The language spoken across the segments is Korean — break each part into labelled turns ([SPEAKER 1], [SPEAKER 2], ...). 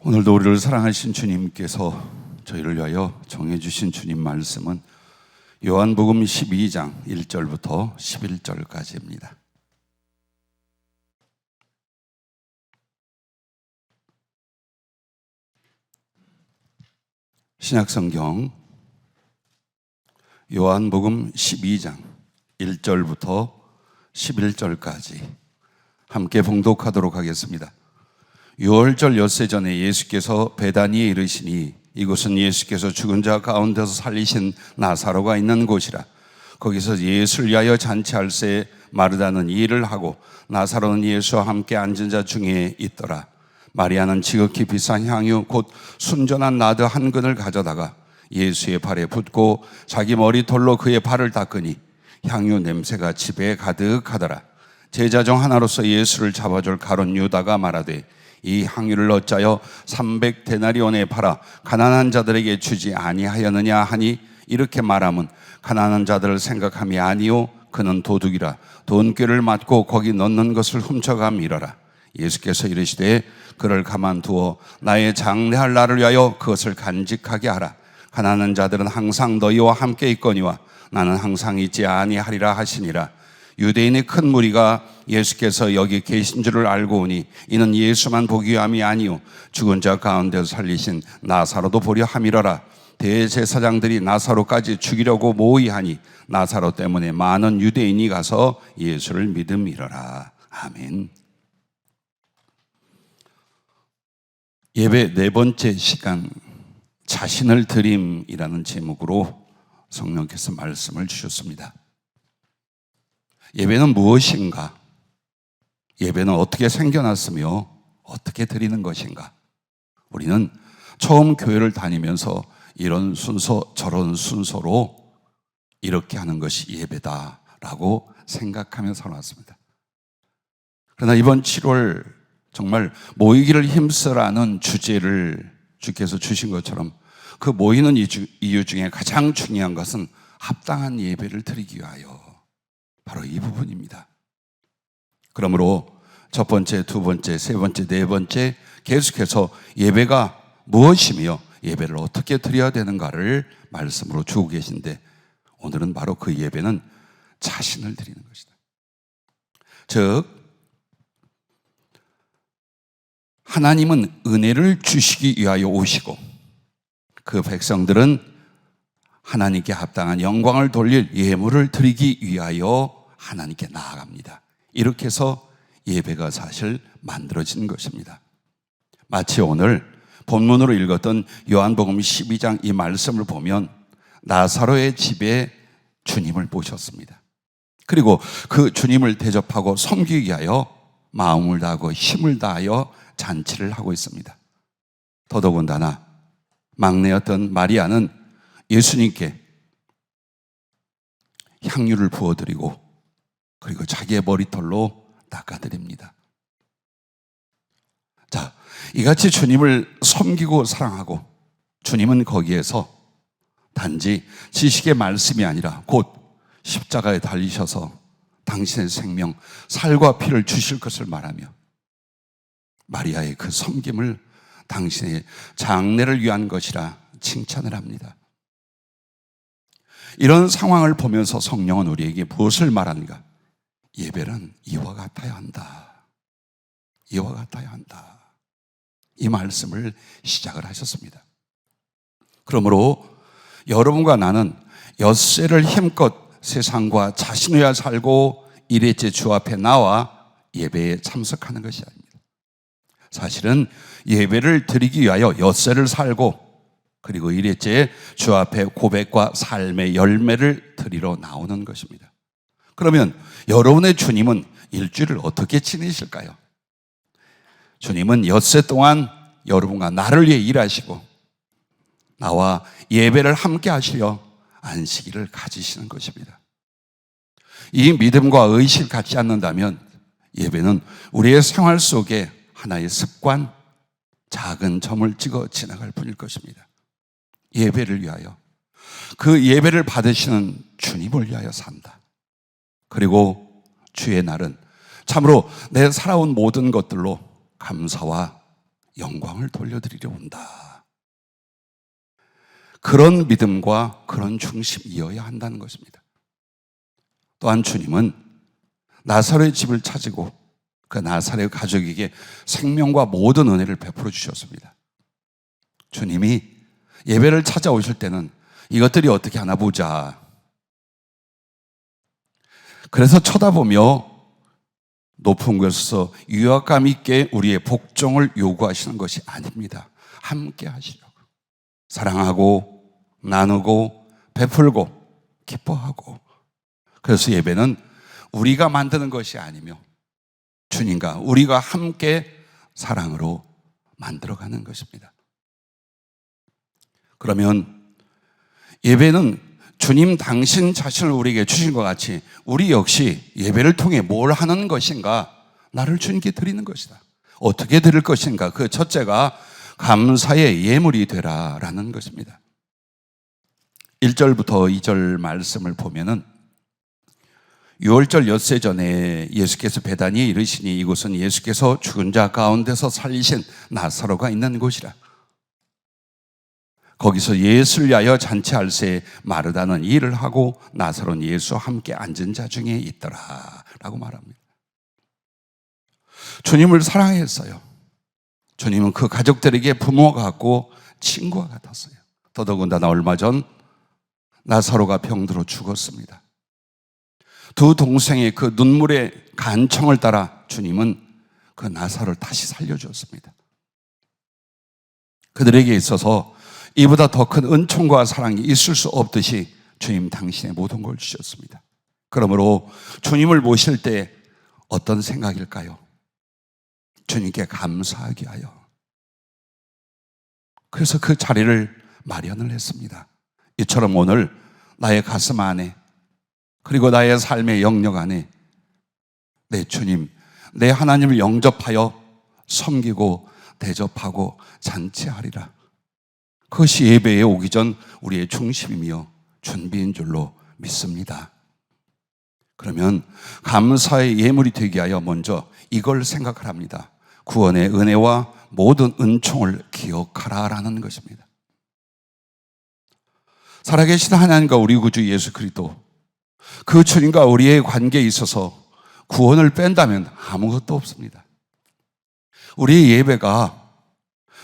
[SPEAKER 1] 오늘도 우리를 사랑하신 주님께서 저희를 위하여 정해주신 주님 말씀은 요한복음 12장 1절부터 11절까지입니다. 신약성경 요한복음 12장 1절부터 11절까지 함께 봉독하도록 하겠습니다. 6월절 엿새 전에 예수께서 베다니에 이르시니 이곳은 예수께서 죽은 자 가운데서 살리신 나사로가 있는 곳이라. 거기서 예수를 위하여 잔치할 새 마르다는 일을 하고 나사로는 예수와 함께 앉은 자 중에 있더라. 마리아는 지극히 비싼 향유 곧 순전한 나드 한 근을 가져다가 예수의 발에 붓고 자기 머리털로 그의 발을 닦으니 향유 냄새가 집에 가득하더라. 제자 중 하나로서 예수를 잡아줄 가룟 유다가 말하되 이 향유를 어찌하여 300데나리온에 팔아 가난한 자들에게 주지 아니하였느냐 하니 이렇게 말하면 가난한 자들을 생각함이 아니요 그는 도둑이라 돈꾀를 맞고 거기 넣는 것을 훔쳐감이러라. 예수께서 이르시되 그를 가만두어 나의 장례할 날을 위하여 그것을 간직하게 하라. 가난한 자들은 항상 너희와 함께 있거니와 나는 항상 있지 아니하리라 하시니라. 유대인의 큰 무리가 예수께서 여기 계신 줄을 알고 오니 이는 예수만 보기 위함이 아니요 죽은 자 가운데서 살리신 나사로도 보려 함이러라. 대제사장들이 나사로까지 죽이려고 모의하니 나사로 때문에 많은 유대인이 가서 예수를 믿음이러라. 아멘. 예배 네 번째 시간 자신을 드림이라는 제목으로 성령께서 말씀을 주셨습니다. 예배는 무엇인가? 예배는 어떻게 생겨났으며 어떻게 드리는 것인가? 우리는 처음 교회를 다니면서 이런 순서 저런 순서로 이렇게 하는 것이 예배다라고 생각하며 살아왔습니다. 그러나 이번 7월 정말 모이기를 힘쓰라는 주제를 주께서 주신 것처럼 그 모이는 이유 중에 가장 중요한 것은 합당한 예배를 드리기 위하여 바로 이 부분입니다. 그러므로 첫 번째, 두 번째, 세 번째, 네 번째 계속해서 예배가 무엇이며 예배를 어떻게 드려야 되는가를 말씀으로 주고 계신데 오늘은 바로 그 예배는 자신을 드리는 것이다. 즉 하나님은 은혜를 주시기 위하여 오시고 그 백성들은 하나님께 합당한 영광을 돌릴 예물을 드리기 위하여 하나님께 나아갑니다. 이렇게 해서 예배가 사실 만들어진 것입니다. 마치 오늘 본문으로 읽었던 요한복음 12장 이 말씀을 보면 나사로의 집에 주님을 모셨습니다. 그리고 그 주님을 대접하고 섬기기 위하여 마음을 다하고 힘을 다하여 잔치를 하고 있습니다. 더더군다나 막내였던 마리아는 예수님께 향유를 부어드리고 그리고 자기의 머리털로 닦아드립니다. 자, 이같이 주님을 섬기고 사랑하고 주님은 거기에서 단지 지식의 말씀이 아니라 곧 십자가에 달리셔서 당신의 생명, 살과 피를 주실 것을 말하며 마리아의 그 섬김을 당신의 장례를 위한 것이라 칭찬을 합니다. 이런 상황을 보면서 성령은 우리에게 무엇을 말하는가? 예배는 이와 같아야 한다. 이와 같아야 한다. 이 말씀을 시작을 하셨습니다. 그러므로 여러분과 나는 엿새를 힘껏 세상과 자신을 위하여 살고 일회째 주 앞에 나와 예배에 참석하는 것이 아닙니다. 사실은 예배를 드리기 위하여 엿새를 살고 그리고 일회째 주 앞에 고백과 삶의 열매를 드리러 나오는 것입니다. 그러면 여러분의 주님은 일주일을 어떻게 지내실까요? 주님은 엿새 동안 여러분과 나를 위해 일하시고 나와 예배를 함께 하시려 안식일을 가지시는 것입니다. 이 믿음과 의식을 갖지 않는다면 예배는 우리의 생활 속에 하나의 습관, 작은 점을 찍어 지나갈 뿐일 것입니다. 예배를 위하여 그 예배를 받으시는 주님을 위하여 산다. 그리고 주의 날은 참으로 내 살아온 모든 것들로 감사와 영광을 돌려드리려 온다. 그런 믿음과 그런 중심이어야 한다는 것입니다. 또한 주님은 나사로의 집을 찾고 그 나사로의 가족에게 생명과 모든 은혜를 베풀어 주셨습니다. 주님이 예배를 찾아오실 때는 이것들이 어떻게 하나 보자. 그래서 쳐다보며 높은 곳에서 유압감 있게 우리의 복종을 요구하시는 것이 아닙니다. 함께 하시려고. 사랑하고 나누고 베풀고 기뻐하고. 그래서 예배는 우리가 만드는 것이 아니며 주님과 우리가 함께 사랑으로 만들어가는 것입니다. 그러면 예배는 주님 당신 자신을 우리에게 주신 것 같이 우리 역시 예배를 통해 뭘 하는 것인가? 나를 주님께 드리는 것이다. 어떻게 드릴 것인가? 그 첫째가 감사의 예물이 되라라는 것입니다. 1절부터 2절 말씀을 보면은 유월절 엿새 전에 예수께서 베다니에 이르시니 이곳은 예수께서 죽은 자 가운데서 살리신 나사로가 있는 곳이라. 거기서 예수를 위하여 잔치할 새 마르다는 일을 하고 나사로는 예수와 함께 앉은 자 중에 있더라 라고 말합니다. 주님을 사랑했어요. 주님은 그 가족들에게 부모가 같고 친구와 같았어요. 더더군다나 얼마 전 나사로가 병들어 죽었습니다. 두 동생의 그 눈물의 간청을 따라 주님은 그 나사로를 다시 살려주었습니다. 그들에게 있어서 이보다 더 큰 은총과 사랑이 있을 수 없듯이 주님 당신의 모든 걸 주셨습니다. 그러므로 주님을 모실 때 어떤 생각일까요? 주님께 감사하게 하여. 그래서 그 자리를 마련을 했습니다. 이처럼 오늘 나의 가슴 안에 그리고 나의 삶의 영역 안에 내 주님, 내 하나님을 영접하여 섬기고 대접하고 잔치하리라. 그것이 예배에 오기 전 우리의 중심이며 준비인 줄로 믿습니다. 그러면 감사의 예물이 되게 하여 먼저 이걸 생각을 합니다. 구원의 은혜와 모든 은총을 기억하라라는 것입니다. 살아계신 하나님과 우리 구주 예수 그리스도, 그 주님과 우리의 관계에 있어서 구원을 뺀다면 아무것도 없습니다. 우리의 예배가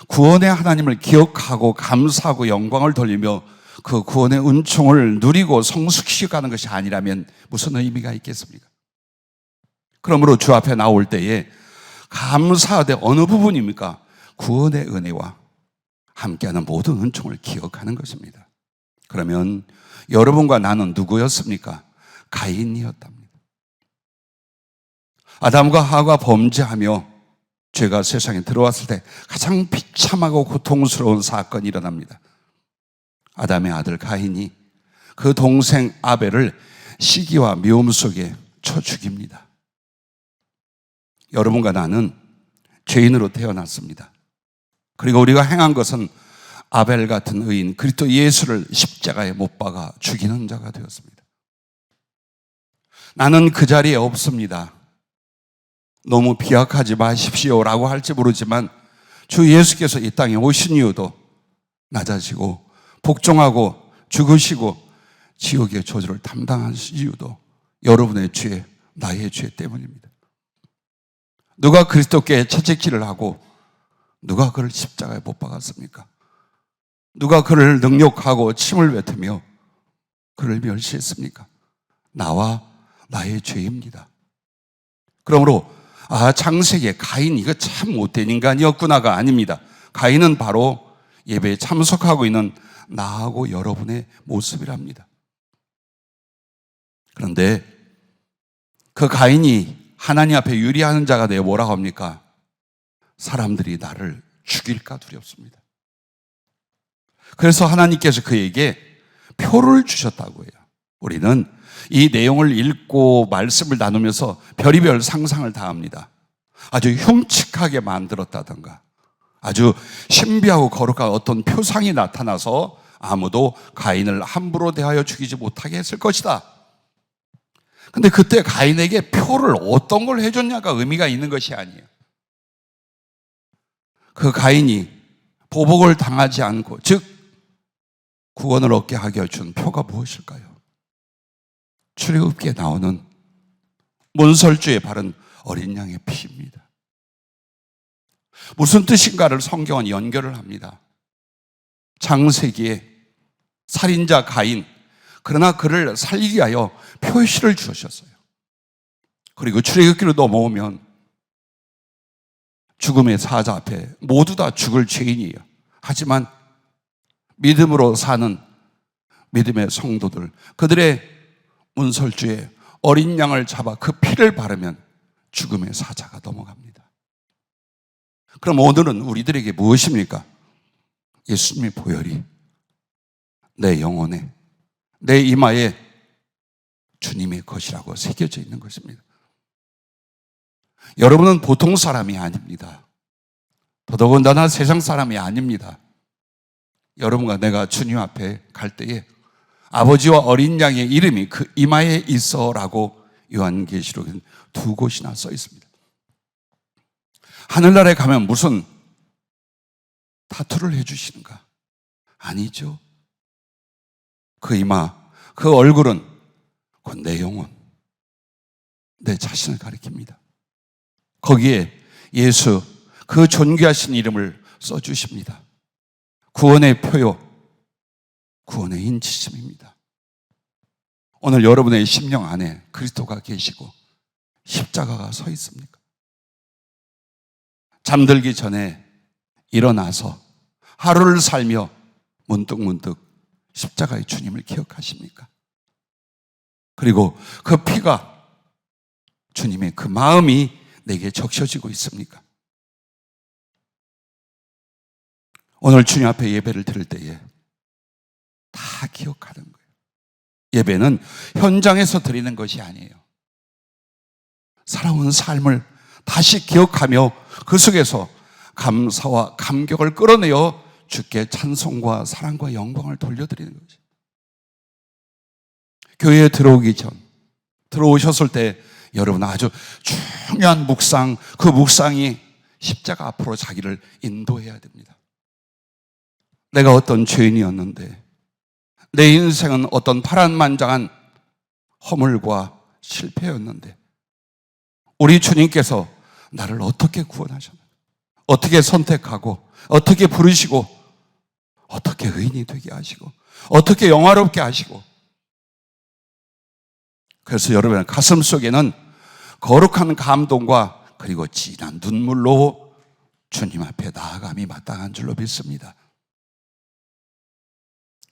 [SPEAKER 1] 구원의 하나님을 기억하고 감사하고 영광을 돌리며 그 구원의 은총을 누리고 성숙시켜가는 것이 아니라면 무슨 의미가 있겠습니까? 그러므로 주 앞에 나올 때에 감사하되 어느 부분입니까? 구원의 은혜와 함께하는 모든 은총을 기억하는 것입니다. 그러면 여러분과 나는 누구였습니까? 가인이었답니다. 아담과 하와가 범죄하며 죄가 세상에 들어왔을 때 가장 비참하고 고통스러운 사건이 일어납니다. 아담의 아들 가인이 그 동생 아벨을 시기와 미움 속에 쳐 죽입니다. 여러분과 나는 죄인으로 태어났습니다. 그리고 우리가 행한 것은 아벨 같은 의인 그리스도 예수를 십자가에 못 박아 죽이는 자가 되었습니다. 나는 그 자리에 없습니다. 너무 비약하지 마십시오라고 할지 모르지만 주 예수께서 이 땅에 오신 이유도 낮아지고 복종하고 죽으시고 지옥의 저주를 담당하신 이유도 여러분의 죄, 나의 죄 때문입니다. 누가 그리스도께 채찍질을 하고 누가 그를 십자가에 못 박았습니까? 누가 그를 능욕하고 침을 뱉으며 그를 멸시했습니까? 나와 나의 죄입니다. 그러므로 창세기에 가인 이거 참 못된 인간이었구나가 아닙니다. 가인은 바로 예배에 참석하고 있는 나하고 여러분의 모습이랍니다. 그런데 그 가인이 하나님 앞에 유리하는 자가 되어 뭐라고 합니까? 사람들이 나를 죽일까 두렵습니다. 그래서 하나님께서 그에게 표를 주셨다고 해요. 우리는 이 내용을 읽고 말씀을 나누면서 별의별 상상을 다 합니다. 아주 흉측하게 만들었다던가 아주 신비하고 거룩한 어떤 표상이 나타나서 아무도 가인을 함부로 대하여 죽이지 못하게 했을 것이다. 근데 그때 가인에게 표를 어떤 걸 해줬냐가 의미가 있는 것이 아니에요. 그 가인이 보복을 당하지 않고, 즉 구원을 얻게 하게 준 표가 무엇일까요? 출애굽기에 나오는 문설주에 바른 어린 양의 피입니다. 무슨 뜻인가를 성경은 연결을 합니다. 창세기에 살인자 가인, 그러나 그를 살리기 위하여 표시를 주셨어요. 그리고 출애굽기로 넘어오면 죽음의 사자 앞에 모두 다 죽을 죄인이에요. 하지만 믿음으로 사는 믿음의 성도들, 그들의 문설주에 어린 양을 잡아 그 피를 바르면 죽음의 사자가 넘어갑니다. 그럼 오늘은 우리들에게 무엇입니까? 예수님의 보혈이 내 영혼에, 내 이마에 주님의 것이라고 새겨져 있는 것입니다. 여러분은 보통 사람이 아닙니다. 더더군다나 세상 사람이 아닙니다. 여러분과 내가 주님 앞에 갈 때에 아버지와 어린 양의 이름이 그 이마에 있어라고 요한계시록에 두 곳이나 써 있습니다. 하늘나라에 가면 무슨 타투를 해주시는가? 아니죠. 그 이마, 그 얼굴은 곧 내 영혼, 내 자신을 가리킵니다. 거기에 예수, 그 존귀하신 이름을 써주십니다. 구원의 표요, 구원의 인치심입니다. 오늘 여러분의 심령 안에 그리스도가 계시고 십자가가 서 있습니까? 잠들기 전에 일어나서 하루를 살며 문득문득 십자가의 주님을 기억하십니까? 그리고 그 피가, 주님의 그 마음이 내게 적셔지고 있습니까? 오늘 주님 앞에 예배를 드릴 때에 다 기억하는 거예요. 예배는 현장에서 드리는 것이 아니에요. 살아온 삶을 다시 기억하며 그 속에서 감사와 감격을 끌어내어 주께 찬송과 사랑과 영광을 돌려드리는 거죠. 교회에 들어오기 전, 들어오셨을 때 여러분 아주 중요한 묵상, 그 묵상이 십자가 앞으로 자기를 인도해야 됩니다. 내가 어떤 죄인이었는데, 내 인생은 어떤 파란만장한 허물과 실패였는데 우리 주님께서 나를 어떻게 구원하셨는가, 어떻게 선택하고 어떻게 부르시고 어떻게 의인이 되게 하시고 어떻게 영화롭게 하시고. 그래서 여러분의 가슴 속에는 거룩한 감동과 그리고 진한 눈물로 주님 앞에 나아감이 마땅한 줄로 믿습니다.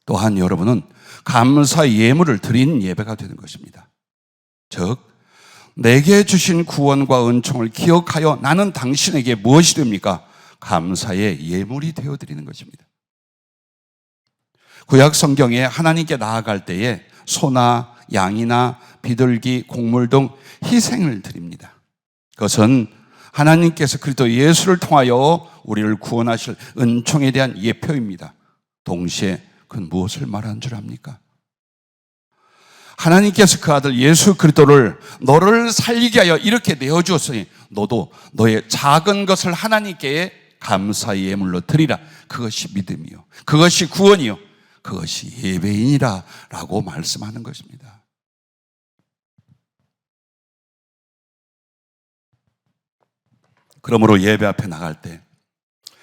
[SPEAKER 1] 또한 여러분은 감사 예물을 드린 예배가 되는 것입니다. 즉 내게 주신 구원과 은총을 기억하여 나는 당신에게 무엇이 됩니까? 감사의 예물이 되어드리는 것입니다. 구약 성경에 하나님께 나아갈 때에 소나 양이나 비둘기, 곡물 등 희생을 드립니다. 그것은 하나님께서 그리스도 예수를 통하여 우리를 구원하실 은총에 대한 예표입니다. 동시에 그건 무엇을 말하는 줄 압니까? 하나님께서 그 아들 예수 그리스도를 너를 살리게 하여 이렇게 내어주었으니 너도 너의 작은 것을 하나님께 감사의 예물로 드리라. 그것이 믿음이요, 그것이 구원이요, 그것이 예배인이라 라고 말씀하는 것입니다. 그러므로 예배 앞에 나갈 때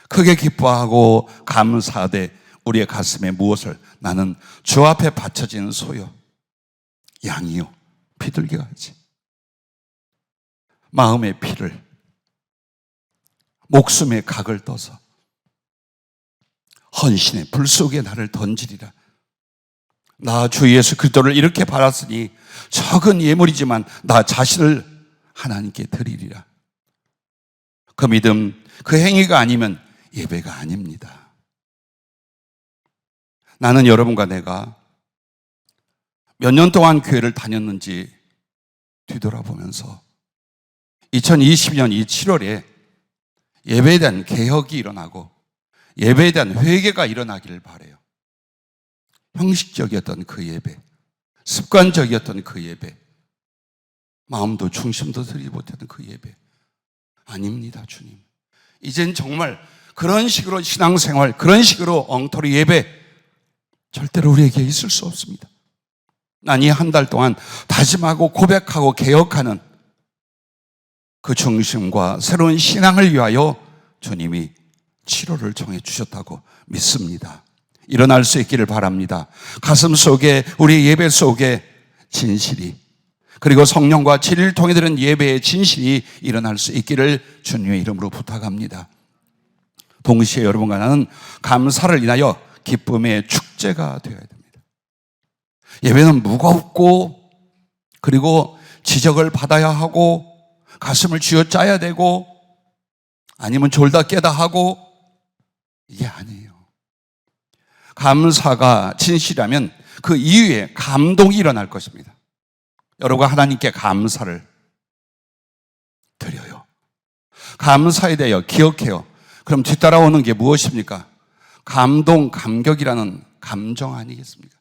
[SPEAKER 1] 크게 기뻐하고 감사하되 우리의 가슴에 무엇을, 나는 주 앞에 바쳐진 소요, 양이요, 비둘기가 같이 마음의 피를, 목숨의 각을 떠서 헌신의 불 속에 나를 던지리라. 나 주 예수 그리스도를 이렇게 받았으니 적은 예물이지만 나 자신을 하나님께 드리리라. 그 믿음, 그 행위가 아니면 예배가 아닙니다. 나는 여러분과 내가 몇 년 동안 교회를 다녔는지 뒤돌아보면서 2020년 이 7월에 예배에 대한 개혁이 일어나고 예배에 대한 회개가 일어나기를 바라요. 형식적이었던 그 예배, 습관적이었던 그 예배, 마음도 중심도 들이지 못했던 그 예배 아닙니다. 주님, 이젠 정말 그런 식으로 신앙생활, 그런 식으로 엉터리 예배 절대로 우리에게 있을 수 없습니다. 난 이 한 달 동안 다짐하고 고백하고 개혁하는 그 중심과 새로운 신앙을 위하여 주님이 치료를 정해 주셨다고 믿습니다. 일어날 수 있기를 바랍니다. 가슴 속에, 우리 예배 속에 진실이, 그리고 성령과 진리를 통해 드리는 예배의 진실이 일어날 수 있기를 주님의 이름으로 부탁합니다. 동시에 여러분과 나는 감사를 인하여 기쁨의 축제가 되어야 됩니다. 예배는 무겁고, 그리고 지적을 받아야 하고, 가슴을 쥐어짜야 되고, 아니면 졸다 깨다 하고, 이게 아니에요. 감사가 진실이라면 그 이후에 감동이 일어날 것입니다. 여러분, 하나님께 감사를 드려요. 감사에 대하여 기억해요. 그럼 뒤따라오는 게 무엇입니까? 감동, 감격이라는 감정 아니겠습니까?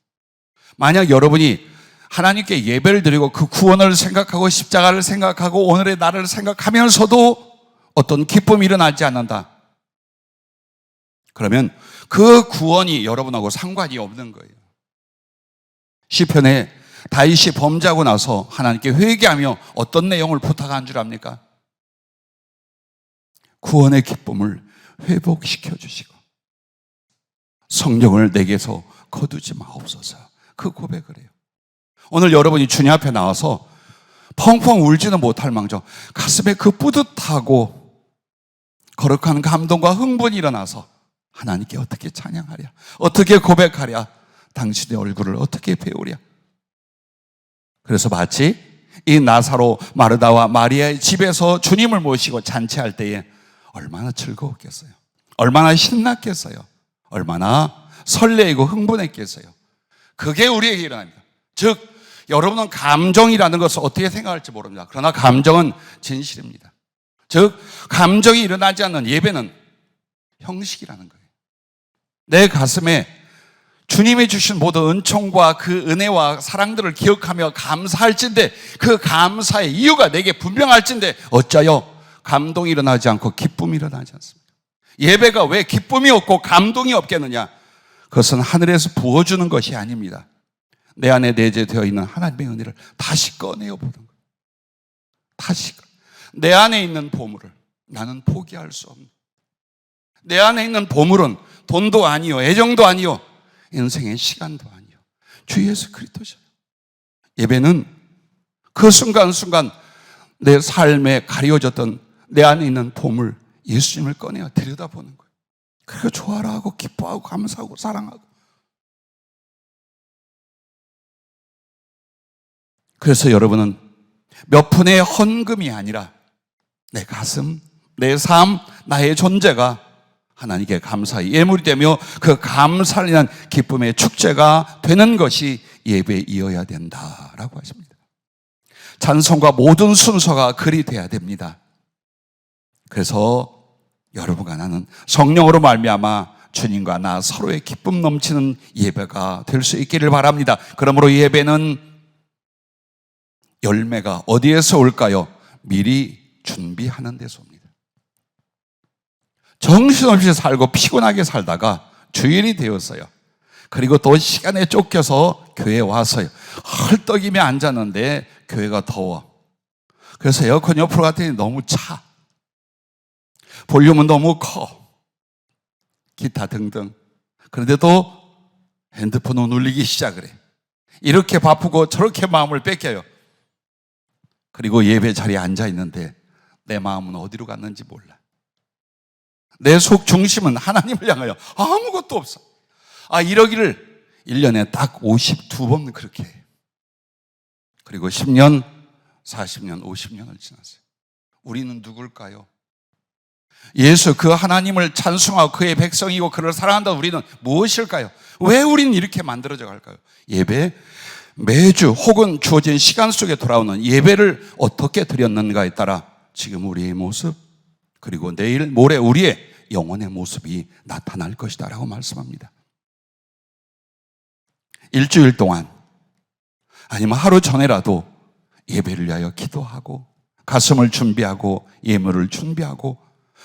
[SPEAKER 1] 만약 여러분이 하나님께 예배를 드리고 그 구원을 생각하고 십자가를 생각하고 오늘의 나를 생각하면서도 어떤 기쁨이 일어나지 않는다, 그러면 그 구원이 여러분하고 상관이 없는 거예요. 시편에 다윗이 범죄하고 나서 하나님께 회개하며 어떤 내용을 부탁한 줄 압니까? 구원의 기쁨을 회복시켜 주시고 성령을 내게서 거두지 마옵소서, 그 고백을 해요. 오늘 여러분이 주님 앞에 나와서 펑펑 울지는 못할 망정 가슴에 그 뿌듯하고 거룩한 감동과 흥분이 일어나서 하나님께 어떻게 찬양하랴, 어떻게 고백하랴, 당신의 얼굴을 어떻게 배우랴. 그래서 마치 이 나사로, 마르다와 마리아의 집에서 주님을 모시고 잔치할 때에 얼마나 즐거웠겠어요, 얼마나 신났겠어요, 얼마나 설레이고 흥분했겠어요. 그게 우리에게 일어납니다. 즉 여러분은 감정이라는 것을 어떻게 생각할지 모릅니다. 그러나 감정은 진실입니다. 즉 감정이 일어나지 않는 예배는 형식이라는 거예요. 내 가슴에 주님이 주신 모든 은총과 그 은혜와 사랑들을 기억하며 감사할진데, 그 감사의 이유가 내게 분명할진데 어찌하여 감동이 일어나지 않고 기쁨이 일어나지 않습니까? 예배가 왜 기쁨이 없고 감동이 없겠느냐? 그것은 하늘에서 부어주는 것이 아닙니다. 내 안에 내재되어 있는 하나님의 은혜를 다시 꺼내어 보는 거예요. 다시 내 안에 있는 보물을 나는 포기할 수 없는, 내 안에 있는 보물은 돈도 아니요, 애정도 아니요, 인생의 시간도 아니요, 주 예수 그리스도죠. 예배는 그 순간순간 내 삶에 가려졌던 내 안에 있는 보물, 예수님을 꺼내어 들여다보는 거예요. 그리고 좋아라 하고 기뻐하고 감사하고 사랑하고. 그래서 여러분은 몇 푼의 헌금이 아니라 내 가슴, 내 삶, 나의 존재가 하나님께 감사의 예물이 되며 그 감사를 위한 기쁨의 축제가 되는 것이 예배에 이어야 된다라고 하십니다. 찬송과 모든 순서가 그리 돼야 됩니다. 그래서 여러분과 나는 성령으로 말미암아 주님과 나 서로의 기쁨 넘치는 예배가 될 수 있기를 바랍니다. 그러므로 예배는 열매가 어디에서 올까요? 미리 준비하는 데서 옵니다. 정신없이 살고 피곤하게 살다가 주일이 되었어요. 그리고 또 시간에 쫓겨서 교회에 와서요, 헐떡이며 앉았는데 교회가 더워. 그래서 에어컨 옆으로 갔더니 너무 차, 볼륨은 너무 커, 기타 등등. 그런데도 핸드폰을 눌리기 시작을 해. 이렇게 바쁘고 저렇게 마음을 뺏겨요. 그리고 예배 자리에 앉아 있는데 내 마음은 어디로 갔는지 몰라. 내 속 중심은 하나님을 향하여 아무것도 없어. 이러기를 1년에 딱 52번 그렇게 해요. 그리고 10년, 40년, 50년을 지났어요. 우리는 누굴까요? 예수 그 하나님을 찬송하고 그의 백성이고 그를 사랑한다 우리는 무엇일까요? 왜 우리는 이렇게 만들어져 갈까요? 예배, 매주 혹은 주어진 시간 속에 돌아오는 예배를 어떻게 드렸는가에 따라 지금 우리의 모습, 그리고 내일 모레 우리의 영혼의 모습이 나타날 것이다 라고 말씀합니다. 일주일 동안 아니면 하루 전에라도 예배를 위하여 기도하고 가슴을 준비하고 예물을 준비하고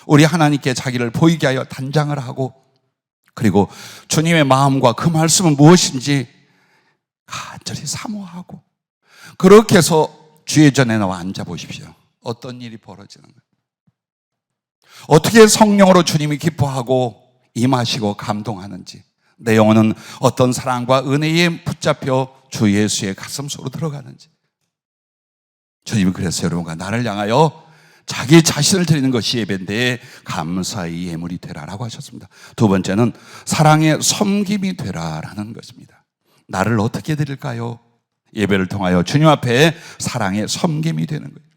[SPEAKER 1] 우리 하나님께 자기를 보이게 하여 단장을 하고, 그리고 주님의 마음과 그 말씀은 무엇인지 간절히 사모하고, 그렇게 해서 주의 전에 나와 앉아보십시오. 어떤 일이 벌어지는 거예요? 어떻게 성령으로 주님이 기뻐하고 임하시고 감동하는지, 내 영혼은 어떤 사랑과 은혜에 붙잡혀 주 예수의 가슴 속으로 들어가는지. 주님이 그랬어요. 여러분과 나를 향하여 자기 자신을 드리는 것이 예배인데 감사의 예물이 되라라고 하셨습니다. 두 번째는 사랑의 섬김이 되라라는 것입니다. 나를 어떻게 드릴까요? 예배를 통하여 주님 앞에 사랑의 섬김이 되는 거예요.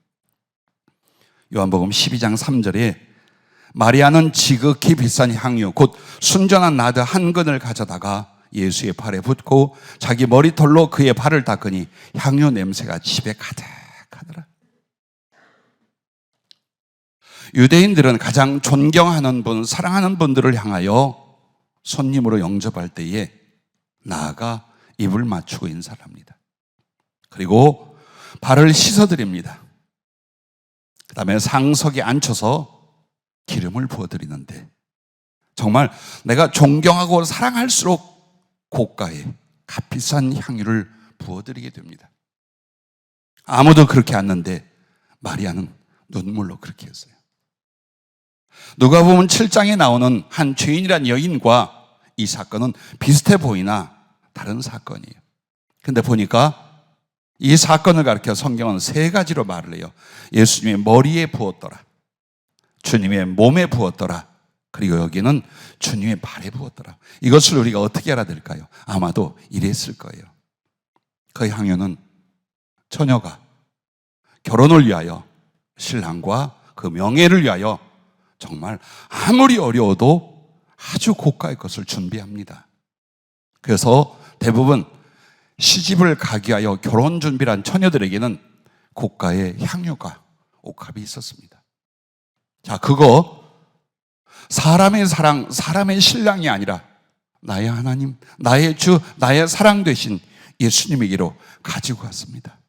[SPEAKER 1] 요한복음 12장 3절에 마리아는 지극히 비싼 향유 곧 순전한 나드 한 근을 가져다가 예수의 발에 붓고 자기 머리털로 그의 발을 닦으니 향유 냄새가 집에 가득하더라. 유대인들은 가장 존경하는 분, 사랑하는 분들을 향하여 손님으로 영접할 때에 나아가 입을 맞추고 인사를 합니다. 그리고 발을 씻어드립니다. 그 다음에 상석에 앉혀서 기름을 부어드리는데, 정말 내가 존경하고 사랑할수록 고가의 값비싼 향유를 부어드리게 됩니다. 아무도 그렇게 않는데 마리아는 눈물로 그렇게 했어요. 누가복음 7장에 나오는 한 죄인이란 여인과 이 사건은 비슷해 보이나 다른 사건이에요. 근데 보니까 이 사건을 가리켜 성경은 세 가지로 말을 해요. 예수님의 머리에 부었더라, 주님의 몸에 부었더라, 그리고 여기는 주님의 발에 부었더라. 이것을 우리가 어떻게 알아들을까요? 아마도 이랬을 거예요. 그 향유는 처녀가 결혼을 위하여, 신랑과 그 명예를 위하여 정말 아무리 어려워도 아주 고가의 것을 준비합니다. 그래서 대부분 시집을 가기 위하여 결혼 준비를 한 처녀들에게는 고가의 향유가, 옥합이 있었습니다. 자, 그거 사람의 사랑, 사람의 신랑이 아니라 나의 하나님, 나의 주, 나의 사랑 되신 예수님에게로 가지고 갔습니다.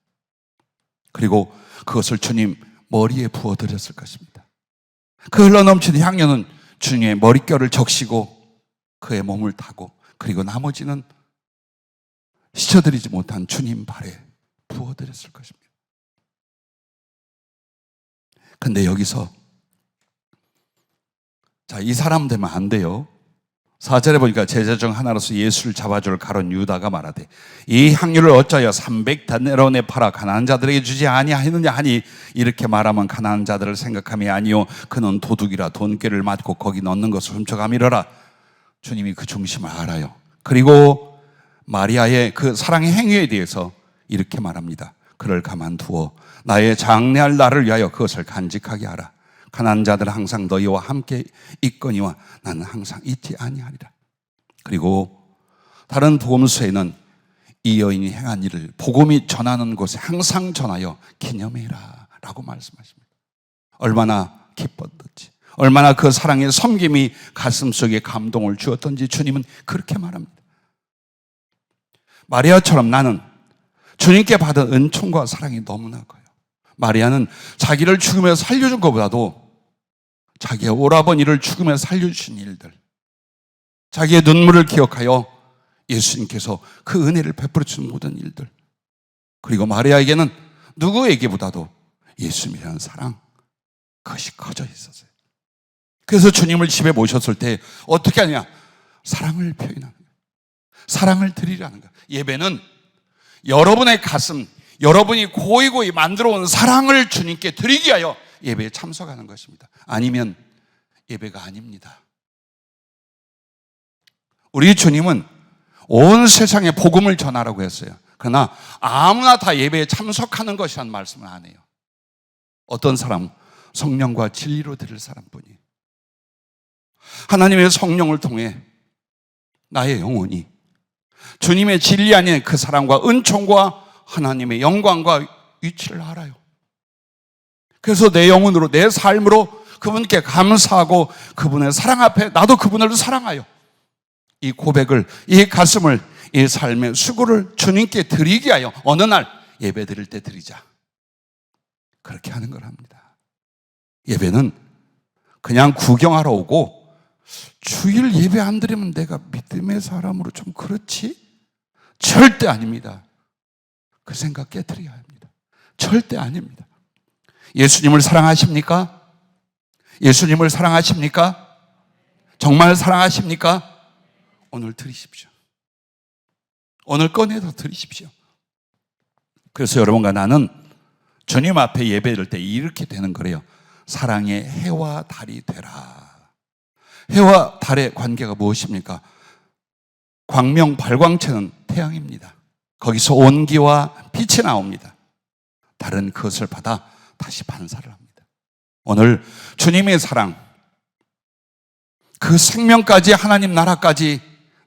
[SPEAKER 1] 그리고 그것을 주님 머리에 부어드렸을 것입니다. 그 흘러넘치는 향유는 주님의 머릿결을 적시고 그의 몸을 타고, 그리고 나머지는 씻어드리지 못한 주님 발에 부어드렸을 것입니다. 근데 여기서 자, 이 사람 되면 안 돼요. 4절에 보니까 제자 중 하나로서 예수를 잡아줄 가론 유다가 말하되 이 향유를 어찌하여 300다네론에 팔아 가난한 자들에게 주지 아니하느냐 하니, 이렇게 말하면 가난한 자들을 생각함이 아니요 그는 도둑이라 돈꾀를 맞고 거기 넣는 것을 훔쳐가미러라. 주님이 그 중심을 알아요. 그리고 마리아의 그 사랑의 행위에 대해서 이렇게 말합니다. 그를 가만두어 나의 장래할 날을 위하여 그것을 간직하게 하라. 가난한 자들은 항상 너희와 함께 있거니와 나는 항상 있지 아니하리라. 그리고 다른 복음서에는 이 여인이 행한 일을 복음이 전하는 곳에 항상 전하여 기념해라 라고 말씀하십니다. 얼마나 기뻤던지, 얼마나 그 사랑의 섬김이 가슴속에 감동을 주었던지 주님은 그렇게 말합니다. 마리아처럼 나는 주님께 받은 은총과 사랑이 너무나 커요. 마리아는 자기를 죽음에서 살려준 것보다도 자기의 오라버니를 죽음에서 살려주신 일들, 자기의 눈물을 기억하여 예수님께서 그 은혜를 베풀어 주신 모든 일들, 그리고 마리아에게는 누구에게보다도 예수님이라는 사랑, 그것이 커져 있었어요. 그래서 주님을 집에 모셨을 때 어떻게 하냐? 사랑을 표현하는 거예요. 사랑을 드리라는 거예요. 예배는 여러분의 가슴, 여러분이 고이고이 만들어 온 사랑을 주님께 드리기 위하여 예배에 참석하는 것입니다. 아니면 예배가 아닙니다. 우리 주님은 온 세상에 복음을 전하라고 했어요. 그러나 아무나 다 예배에 참석하는 것이란 말씀을 안 해요. 어떤 사람? 성령과 진리로 드릴 사람뿐이에요. 하나님의 성령을 통해 나의 영혼이 주님의 진리 안에 그 사랑과 은총과 하나님의 영광과 위치를 알아요. 그래서 내 영혼으로, 내 삶으로 그분께 감사하고 그분의 사랑 앞에 나도 그분을 사랑하여 이 고백을, 이 가슴을, 이 삶의 수고를 주님께 드리게 하여 어느 날 예배 드릴 때 드리자, 그렇게 하는 걸 합니다. 예배는 그냥 구경하러 오고 주일 예배 안 드리면 내가 믿음의 사람으로 좀 그렇지? 절대 아닙니다. 그 생각 깨트려야 합니다. 절대 아닙니다. 예수님을 사랑하십니까? 예수님을 사랑하십니까? 정말 사랑하십니까? 오늘 드리십시오. 오늘 꺼내서 드리십시오. 그래서 여러분과 나는 주님 앞에 예배 드릴 때 이렇게 되는 거래요. 사랑의 해와 달이 되라. 해와 달의 관계가 무엇입니까? 광명 발광체는 태양입니다. 거기서 온기와 빛이 나옵니다. 달은 그것을 받아 다시 반사를 합니다. 오늘 주님의 사랑, 그 생명까지 하나님 나라까지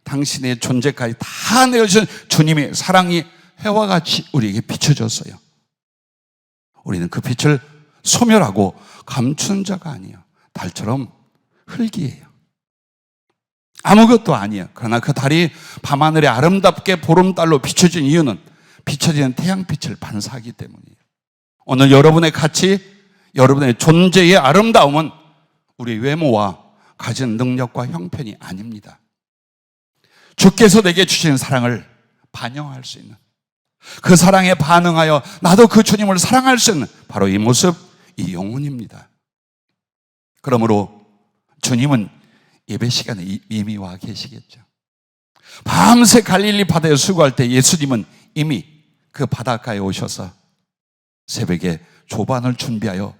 [SPEAKER 1] 당신의 존재까지 다 내어주신 주님의 사랑이 해와 같이 우리에게 비춰졌어요. 우리는 그 빛을 소멸하고 감춘 자가 아니에요. 달처럼 흙이에요. 아무것도 아니에요. 그러나 그 달이 밤하늘에 아름답게 보름달로 비춰진 이유는 비춰지는 태양빛을 반사하기 때문이에요. 오늘 여러분의 가치, 여러분의 존재의 아름다움은 우리 외모와 가진 능력과 형편이 아닙니다. 주께서 내게 주신 사랑을 반영할 수 있는, 그 사랑에 반응하여 나도 그 주님을 사랑할 수 있는 바로 이 모습, 이 영혼입니다. 그러므로 주님은 예배 시간에 이미 와 계시겠죠. 밤새 갈릴리 바다에 수고할 때 예수님은 이미 그 바닷가에 오셔서 새벽에 조반을 준비하여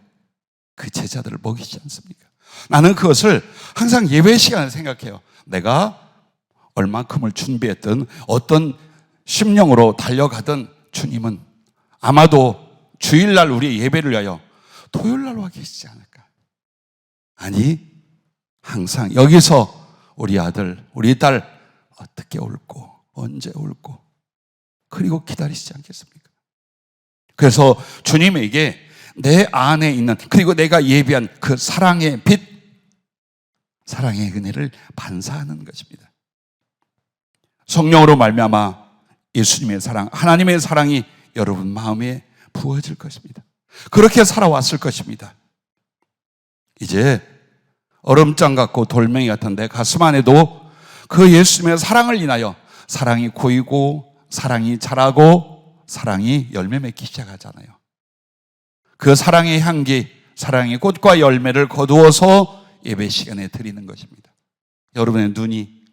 [SPEAKER 1] 그 제자들을 먹이지 않습니까? 나는 그것을 항상 예배 시간에 생각해요. 내가 얼만큼을 준비했든 어떤 심령으로 달려가든 주님은 아마도 주일날 우리의 예배를 위하여 토요일날 와 계시지 않을까? 아니, 항상 여기서 우리 아들, 우리 딸 어떻게 올고 언제 올고 그리고 기다리시지 않겠습니까? 그래서 주님에게 내 안에 있는, 그리고 내가 예비한 그 사랑의 빛, 사랑의 은혜를 반사하는 것입니다. 성령으로 말미암아 예수님의 사랑, 하나님의 사랑이 여러분 마음에 부어질 것입니다. 그렇게 살아왔을 것입니다. 이제 얼음장 같고 돌멩이 같은 내 가슴 안에도 그 예수님의 사랑을 인하여 사랑이 고이고 사랑이 자라고 사랑이 열매 맺기 시작하잖아요. 그 사랑의 향기, 사랑의 꽃과 열매를 거두어서 예배 시간에 드리는 것입니다. 여러분의 눈이,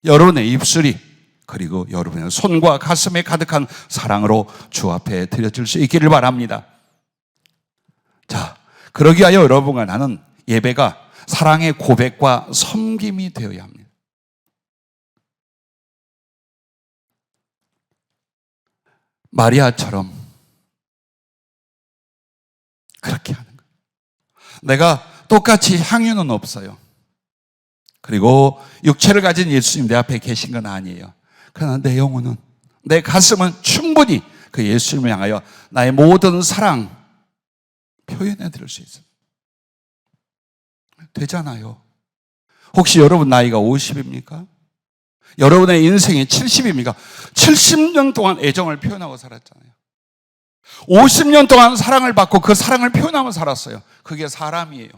[SPEAKER 1] 여러분의 입술이, 그리고 여러분의 손과 가슴에 가득한 사랑으로 주 앞에 드려질 수 있기를 바랍니다. 자, 그러기 위하여 여러분과 나는 예배가 사랑의 고백과 섬김이 되어야 합니다. 마리아처럼 그렇게 하는 거예요. 내가 똑같이 향유는 없어요. 그리고 육체를 가진 예수님 내 앞에 계신 건 아니에요. 그러나 내 영혼은, 내 가슴은 충분히 그 예수님을 향하여 나의 모든 사랑 표현해 드릴 수 있어요. 되잖아요. 혹시 여러분 나이가 50입니까? 여러분의 인생이 70입니까? 70년 동안 애정을 표현하고 살았잖아요. 50년 동안 사랑을 받고 그 사랑을 표현하며 살았어요. 그게 사람이에요.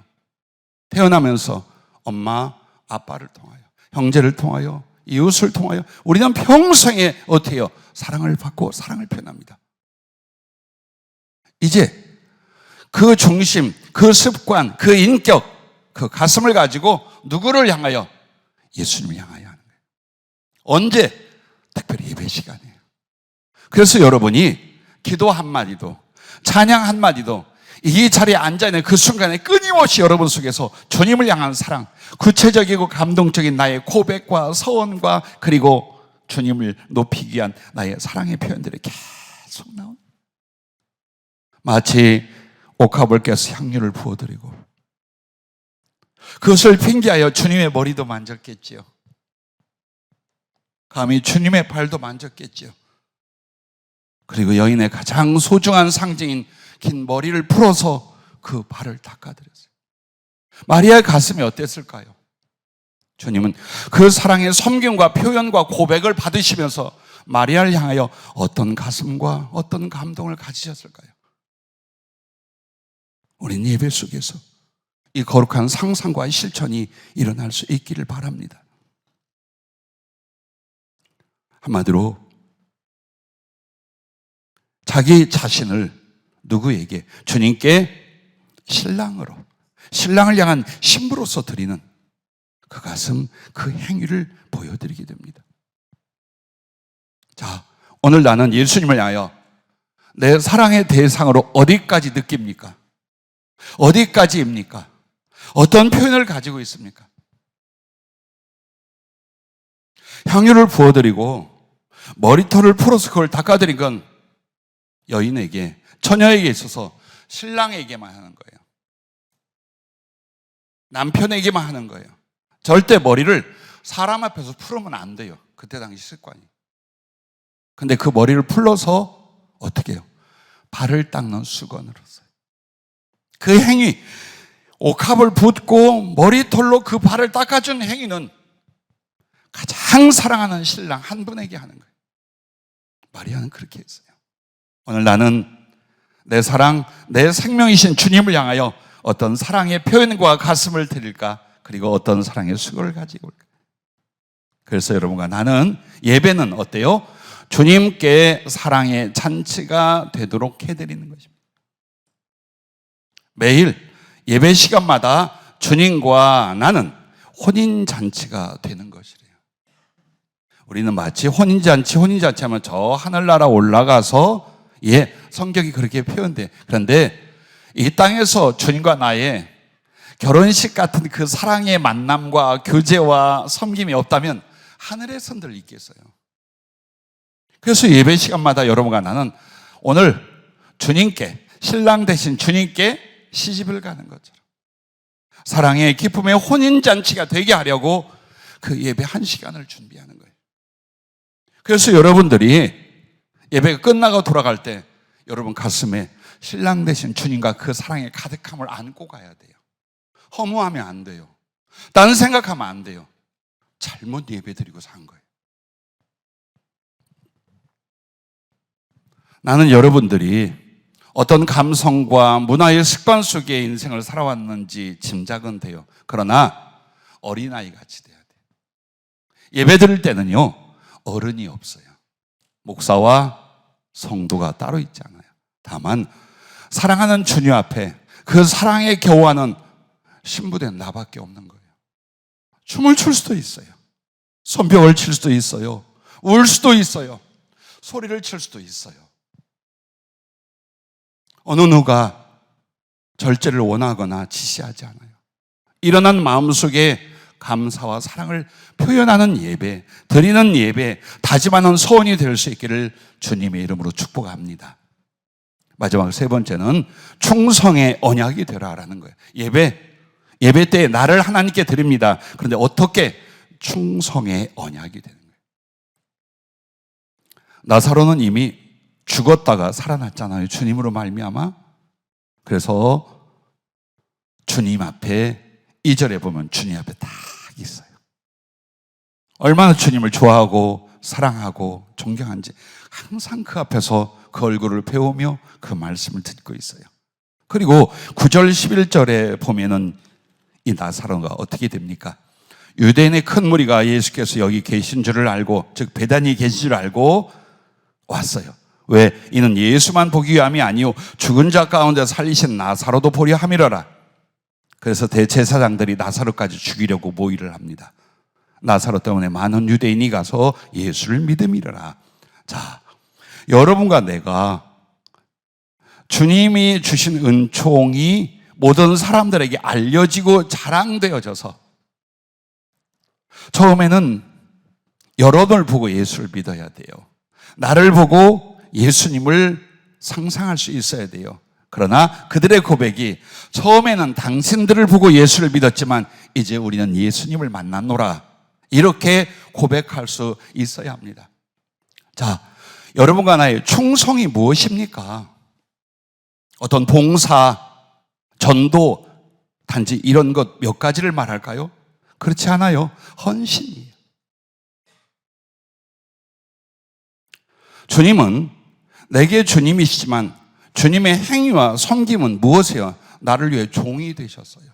[SPEAKER 1] 태어나면서 엄마, 아빠를 통하여, 형제를 통하여, 이웃을 통하여 우리는 평생에 어떻게 해요? 사랑을 받고 사랑을 표현합니다. 이제 그 중심, 그 습관, 그 인격, 그 가슴을 가지고 누구를 향하여? 예수님을 향하여 하는 거예요. 언제? 특별히 예배 시간이에요. 그래서 여러분이 기도 한마디도, 찬양 한마디도 이 자리에 앉아있는 그 순간에 끊임없이 여러분 속에서 주님을 향한 사랑, 구체적이고 감동적인 나의 고백과 서원과 그리고 주님을 높이기 위한 나의 사랑의 표현들이 계속 나옵니다. 마치 옥합을 깨서 향유를 부어드리고 그것을 핑계하여 주님의 머리도 만졌겠지요. 감히 주님의 발도 만졌겠지요. 그리고 여인의 가장 소중한 상징인 긴 머리를 풀어서 그 발을 닦아드렸어요. 마리아의 가슴이 어땠을까요? 주님은 그 사랑의 섬김과 표현과 고백을 받으시면서 마리아를 향하여 어떤 가슴과 어떤 감동을 가지셨을까요? 우린 예배 속에서 이 거룩한 상상과 실천이 일어날 수 있기를 바랍니다. 한마디로 자기 자신을 누구에게? 주님께 신랑을 향한 신부로서 드리는 그 가슴, 그 행위를 보여드리게 됩니다. 자, 오늘 나는 예수님을 향하여 내 사랑의 대상으로 어디까지 느낍니까? 어디까지입니까? 어떤 표현을 가지고 있습니까? 향유를 부어드리고 머리털을 풀어서 그걸 닦아드린 건 여인에게, 처녀에게 있어서 신랑에게만 하는 거예요. 남편에게만 하는 거예요. 절대 머리를 사람 앞에서 풀으면 안 돼요. 그때 당시 습관이. 근데 그 머리를 풀러서 어떻게 해요? 발을 닦는 수건으로서요. 그 행위, 옥합을 붓고 머리털로 그 발을 닦아준 행위는 가장 사랑하는 신랑 한 분에게 하는 거예요. 마리아는 그렇게 했어요. 오늘 나는 내 사랑, 내 생명이신 주님을 향하여 어떤 사랑의 표현과 가슴을 드릴까? 그리고 어떤 사랑의 수고를 가지고 올까? 그래서 여러분과 나는 예배는 어때요? 주님께 사랑의 잔치가 되도록 해드리는 것입니다. 매일 예배 시간마다 주님과 나는 혼인잔치가 되는 것이래요. 우리는 마치 혼인잔치 하면 저 하늘나라 올라가서 성경이 그렇게 표현돼. 그런데 이 땅에서 주님과 나의 결혼식 같은 그 사랑의 만남과 교제와 섬김이 없다면 하늘에선 들 있겠어요. 그래서 예배 시간마다 여러분과 나는 오늘 주님께, 신랑 대신 주님께 시집을 가는 것처럼 사랑의 기쁨의 혼인잔치가 되게 하려고 그 예배 한 시간을 준비하는 거예요. 그래서 여러분들이 예배가 끝나고 돌아갈 때 여러분 가슴에 신랑 대신 주님과 그 사랑의 가득함을 안고 가야 돼요. 허무하면 안 돼요. 딴 생각하면 안 돼요. 잘못 예배 드리고서 한 거예요. 나는 여러분들이 어떤 감성과 문화의 습관 속에 인생을 살아왔는지 짐작은 돼요. 그러나 어린아이 같이 돼야 돼요. 예배 드릴 때는요, 어른이 없어요. 목사와 성도가 따로 있지 않아요. 다만 사랑하는 주님 앞에 그 사랑에 겨워하는 신부된 나밖에 없는 거예요. 춤을 출 수도 있어요. 손뼉을 칠 수도 있어요. 울 수도 있어요. 소리를 칠 수도 있어요. 어느 누가 절제를 원하거나 지시하지 않아요. 일어난 마음속에 감사와 사랑을 표현하는 예배, 드리는 예배, 다짐하는 소원이 될 수 있기를 주님의 이름으로 축복합니다. 마지막 세 번째는 충성의 언약이 되라라는 거예요. 예배 때 나를 하나님께 드립니다. 그런데 어떻게 충성의 언약이 되는 거예요? 나사로는 이미 죽었다가 살아났잖아요. 주님으로 말미암아. 그래서 주님 앞에 2절에 보면 주님 앞에 딱 있어요. 얼마나 주님을 좋아하고 사랑하고 존경한지 항상 그 앞에서 그 얼굴을 배우며 그 말씀을 듣고 있어요. 그리고 9절 11절에 보면은 이 나사로가 어떻게 됩니까? 유대인의 큰 무리가 예수께서 여기 계신 줄을 알고, 즉 베다니에 계신 줄 알고 왔어요. 왜? 이는 예수만 보기 위함이 아니요 죽은 자 가운데 살리신 나사로도 보려 함이로라. 그래서 대제사장들이 나사로까지 죽이려고 모의를 합니다. 나사로 때문에 많은 유대인이 가서 예수를 믿음이로라. 자, 여러분과 내가 주님이 주신 은총이 모든 사람들에게 알려지고 자랑되어져서 처음에는 여러분을 보고 예수를 믿어야 돼요. 나를 보고 예수님을 상상할 수 있어야 돼요. 그러나 그들의 고백이 처음에는 당신들을 보고 예수를 믿었지만 이제 우리는 예수님을 만났노라, 이렇게 고백할 수 있어야 합니다. 자, 여러분과 나의 충성이 무엇입니까? 어떤 봉사, 전도, 단지 이런 것 몇 가지를 말할까요? 그렇지 않아요. 헌신이에요. 주님은 내게 주님이시지만 주님의 행위와 섬김은 무엇이에요? 나를 위해 종이 되셨어요.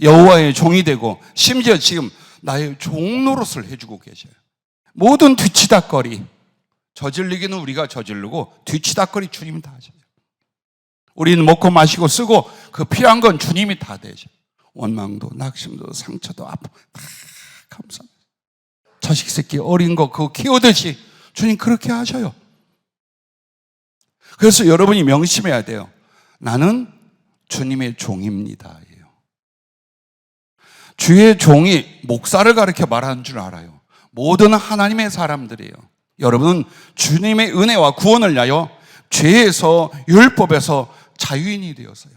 [SPEAKER 1] 여호와의 종이 되고 심지어 지금 나의 종 노릇을 해주고 계셔요. 모든 뒤치다거리, 저질리기는 우리가 저지르고 뒤치다거리 주님이 다 하셔요. 우리는 먹고 마시고 쓰고 그 필요한 건 주님이 다 되셔요. 원망도 낙심도 상처도 아픔 다 감사합니다. 자식 새끼 어린 거 그거 키우듯이 주님 그렇게 하셔요. 그래서 여러분이 명심해야 돼요. 나는 주님의 종입니다. 주의 종이 목사를 가르쳐 말하는 줄 알아요. 모든 하나님의 사람들이에요. 여러분은 주님의 은혜와 구원을 위하여 죄에서 율법에서 자유인이 되었어요.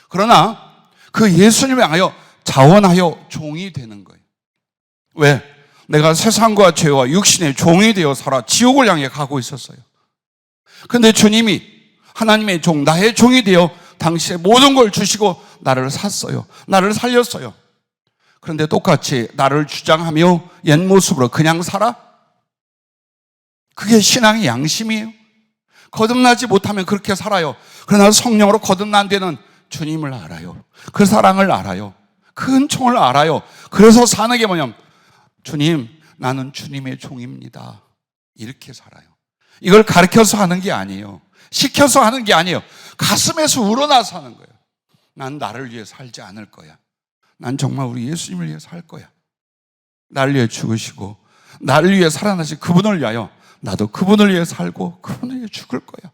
[SPEAKER 1] 그러나 그 예수님을 향하여 자원하여 종이 되는 거예요. 왜? 내가 세상과 죄와 육신의 종이 되어 살아 지옥을 향해 가고 있었어요. 그런데 주님이 하나님의 종, 나의 종이 되어 당신의 모든 걸 주시고 나를 샀어요. 나를 살렸어요. 그런데 똑같이 나를 주장하며 옛 모습으로 그냥 살아? 그게 신앙의 양심이에요. 거듭나지 못하면 그렇게 살아요. 그러나 성령으로 거듭난 데는 주님을 알아요. 그 사랑을 알아요. 그 은총을 알아요. 그래서 사는 게 뭐냐면 주님, 나는 주님의 종입니다. 이렇게 살아요. 이걸 가르쳐서 하는 게 아니에요. 시켜서 하는 게 아니에요. 가슴에서 우러나서 하는 거예요. 난 나를 위해 살지 않을 거야. 난 정말 우리 예수님을 위해 살 거야. 나를 위해 죽으시고 나를 위해 살아나신 그분을 위하여 나도 그분을 위해 살고 그분을 위해 죽을 거야.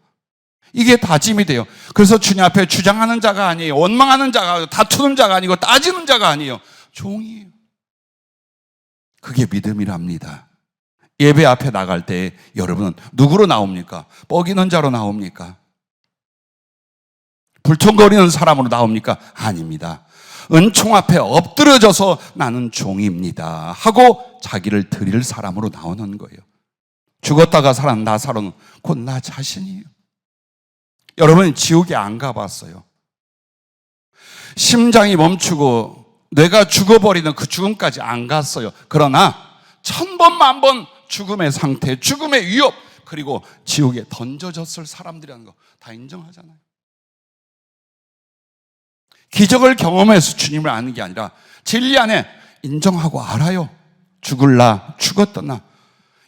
[SPEAKER 1] 이게 다짐이 돼요. 그래서 주님 앞에 주장하는 자가 아니에요. 원망하는 자가 아니고 다투는 자가 아니고 따지는 자가 아니에요. 종이에요. 그게 믿음이랍니다. 예배 앞에 나갈 때 여러분은 누구로 나옵니까? 뻐기는 자로 나옵니까? 불통거리는 사람으로 나옵니까? 아닙니다. 은총 앞에 엎드려져서 나는 종입니다 하고 자기를 드릴 사람으로 나오는 거예요. 죽었다가 살아난 나사로는 곧 나 자신이에요. 여러분 지옥에 안 가봤어요. 심장이 멈추고 뇌가 죽어버리는 그 죽음까지 안 갔어요. 그러나 1000번 만번 죽음의 상태, 죽음의 위협, 그리고 지옥에 던져졌을 사람들이라는 거 다 인정하잖아요. 기적을 경험해서 주님을 아는 게 아니라 진리 안에 인정하고 알아요. 죽을라, 죽었더나.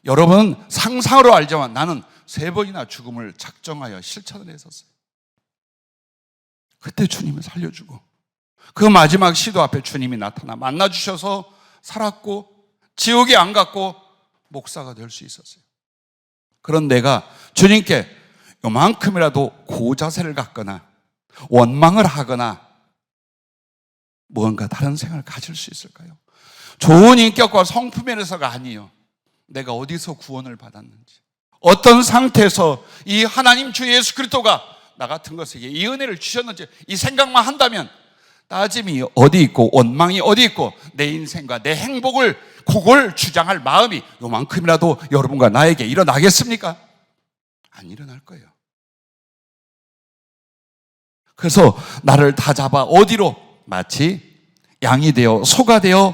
[SPEAKER 1] 여러분은 상상으로 알지만 나는 3번이나 죽음을 작정하여 실천을 했었어요. 그때 주님을 살려주고 그 마지막 시도 앞에 주님이 나타나 만나주셔서 살았고 지옥에 안 갔고 목사가 될 수 있었어요. 그런 내가 주님께 요만큼이라도 고자세를 갖거나 원망을 하거나 무언가 다른 생각을 가질 수 있을까요? 좋은 인격과 성품에서가 아니에요. 내가 어디서 구원을 받았는지, 어떤 상태에서 이 하나님 주 예수 그리스도가 나 같은 것에게 이 은혜를 주셨는지 이 생각만 한다면 따짐이 어디 있고 원망이 어디 있고 내 인생과 내 행복을 그걸 주장할 마음이 요만큼이라도 여러분과 나에게 일어나겠습니까? 안 일어날 거예요. 그래서 나를 다 잡아 어디로? 마치 양이 되어 소가 되어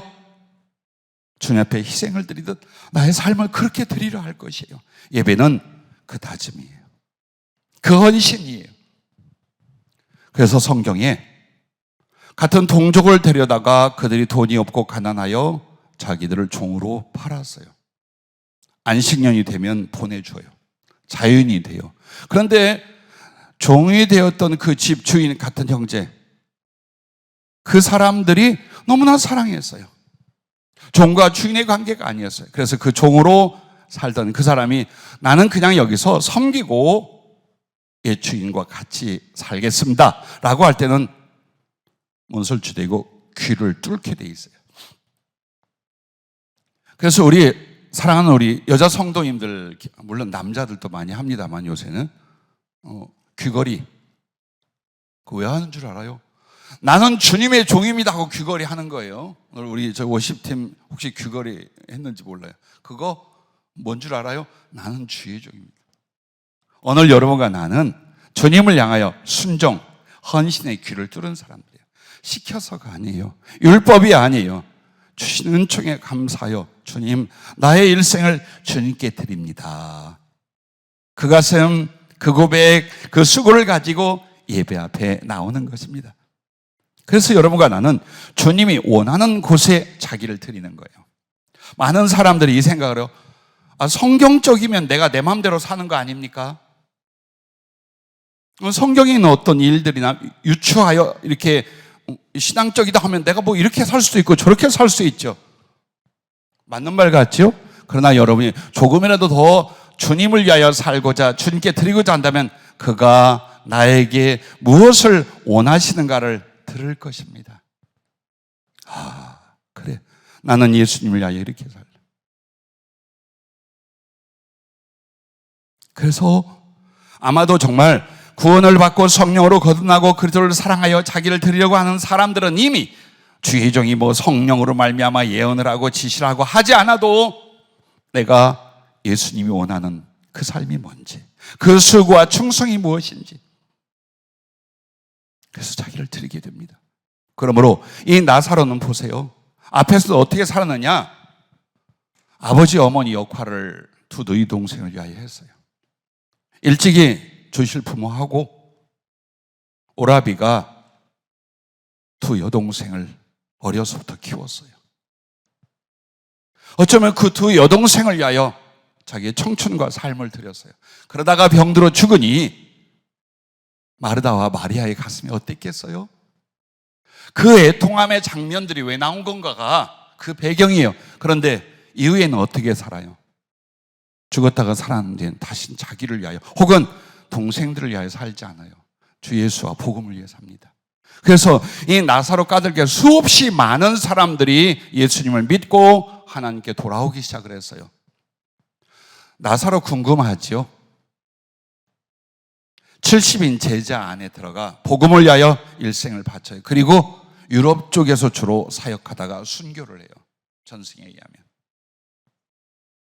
[SPEAKER 1] 주님 앞에 희생을 드리듯 나의 삶을 그렇게 드리려 할 것이에요. 예배는 그 다짐이에요. 그 헌신이에요. 그래서 성경에 같은 동족을 데려다가 그들이 돈이 없고 가난하여 자기들을 종으로 팔았어요. 안식년이 되면 보내줘요. 자유인이 돼요. 그런데 종이 되었던 그 집 주인 같은 형제, 그 사람들이 너무나 사랑했어요. 종과 주인의 관계가 아니었어요. 그래서 그 종으로 살던 그 사람이 나는 그냥 여기서 섬기고 옛 주인과 같이 살겠습니다 라고 할 때는 문설주되고 귀를 뚫게 돼 있어요. 그래서 우리 사랑하는 우리 여자 성도님들, 물론 남자들도 많이 합니다만 요새는 귀걸이 그거 왜 하는 줄 알아요? 나는 주님의 종입니다 하고 귀걸이 하는 거예요. 오늘 우리 저 워십팀 혹시 귀걸이 했는지 몰라요. 그거 뭔 줄 알아요? 나는 주의 종입니다. 오늘 여러분과 나는 주님을 향하여 순종, 헌신의 귀를 뚫은 사람들이에요. 시켜서가 아니에요. 율법이 아니에요. 주신 은총에 감사하여 주님, 나의 일생을 주님께 드립니다. 그 가슴, 그 고백, 그 수고를 가지고 예배 앞에 나오는 것입니다. 그래서 여러분과 나는 주님이 원하는 곳에 자기를 드리는 거예요. 많은 사람들이 이 생각을 해요. 성경적이면 내가 내 마음대로 사는 거 아닙니까? 성경에 있는 어떤 일들이나 유추하여 이렇게 신앙적이다 하면 내가 뭐 이렇게 살 수도 있고 저렇게 살 수 있죠. 맞는 말 같죠? 그러나 여러분이 조금이라도 더 주님을 위하여 살고자 주님께 드리고자 한다면 그가 나에게 무엇을 원하시는가를 들을 것입니다. 그래. 나는 예수님을 위하여 이렇게 살래. 그래서 아마도 정말 구원을 받고 성령으로 거듭나고 그리스도를 사랑하여 자기를 드리려고 하는 사람들은 이미 주의 종이 뭐 성령으로 말미암아 예언을 하고 지시를 하고 하지 않아도 내가 예수님이 원하는 그 삶이 뭔지, 그 수고와 충성이 무엇인지, 그래서 자기를 드리게 됩니다. 그러므로 이 나사로는 보세요. 앞에서도 어떻게 살았느냐? 아버지 어머니 역할을 두 너희 동생을 위하여 했어요. 일찍이 조실부모하고 오라비가 두 여동생을 어려서부터 키웠어요. 어쩌면 그 두 여동생을 위하여 자기의 청춘과 삶을 드렸어요. 그러다가 병들어 죽으니 마르다와 마리아의 가슴이 어땠겠어요? 그 애통함의 장면들이 왜 나온 건가가 그 배경이에요. 그런데 이후에는 어떻게 살아요? 죽었다가 살았는데 다시 자기를 위하여 혹은 동생들을 위하여 살지 않아요. 주 예수와 복음을 위해 삽니다. 그래서 이 나사로 까닭에 수없이 많은 사람들이 예수님을 믿고 하나님께 돌아오기 시작을 했어요. 나사로 궁금하지요? 70인 제자 안에 들어가 복음을 위하여 일생을 바쳐요. 그리고 유럽 쪽에서 주로 사역하다가 순교를 해요. 전승에 의하면.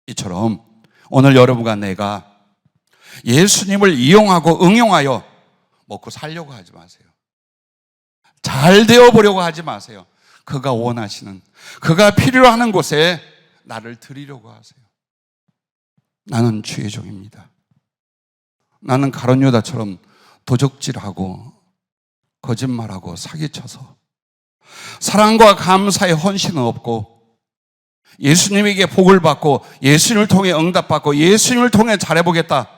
[SPEAKER 1] 이처럼 오늘 여러분과 내가 예수님을 이용하고 응용하여 먹고 살려고 하지 마세요. 잘 되어보려고 하지 마세요. 그가 원하시는, 그가 필요로 하는 곳에 나를 드리려고 하세요. 나는 주의 종입니다. 나는 가룟 유다처럼 도적질하고 거짓말하고 사기쳐서 사랑과 감사의 헌신은 없고 예수님에게 복을 받고 예수님을 통해 응답받고 예수님을 통해 잘해보겠다.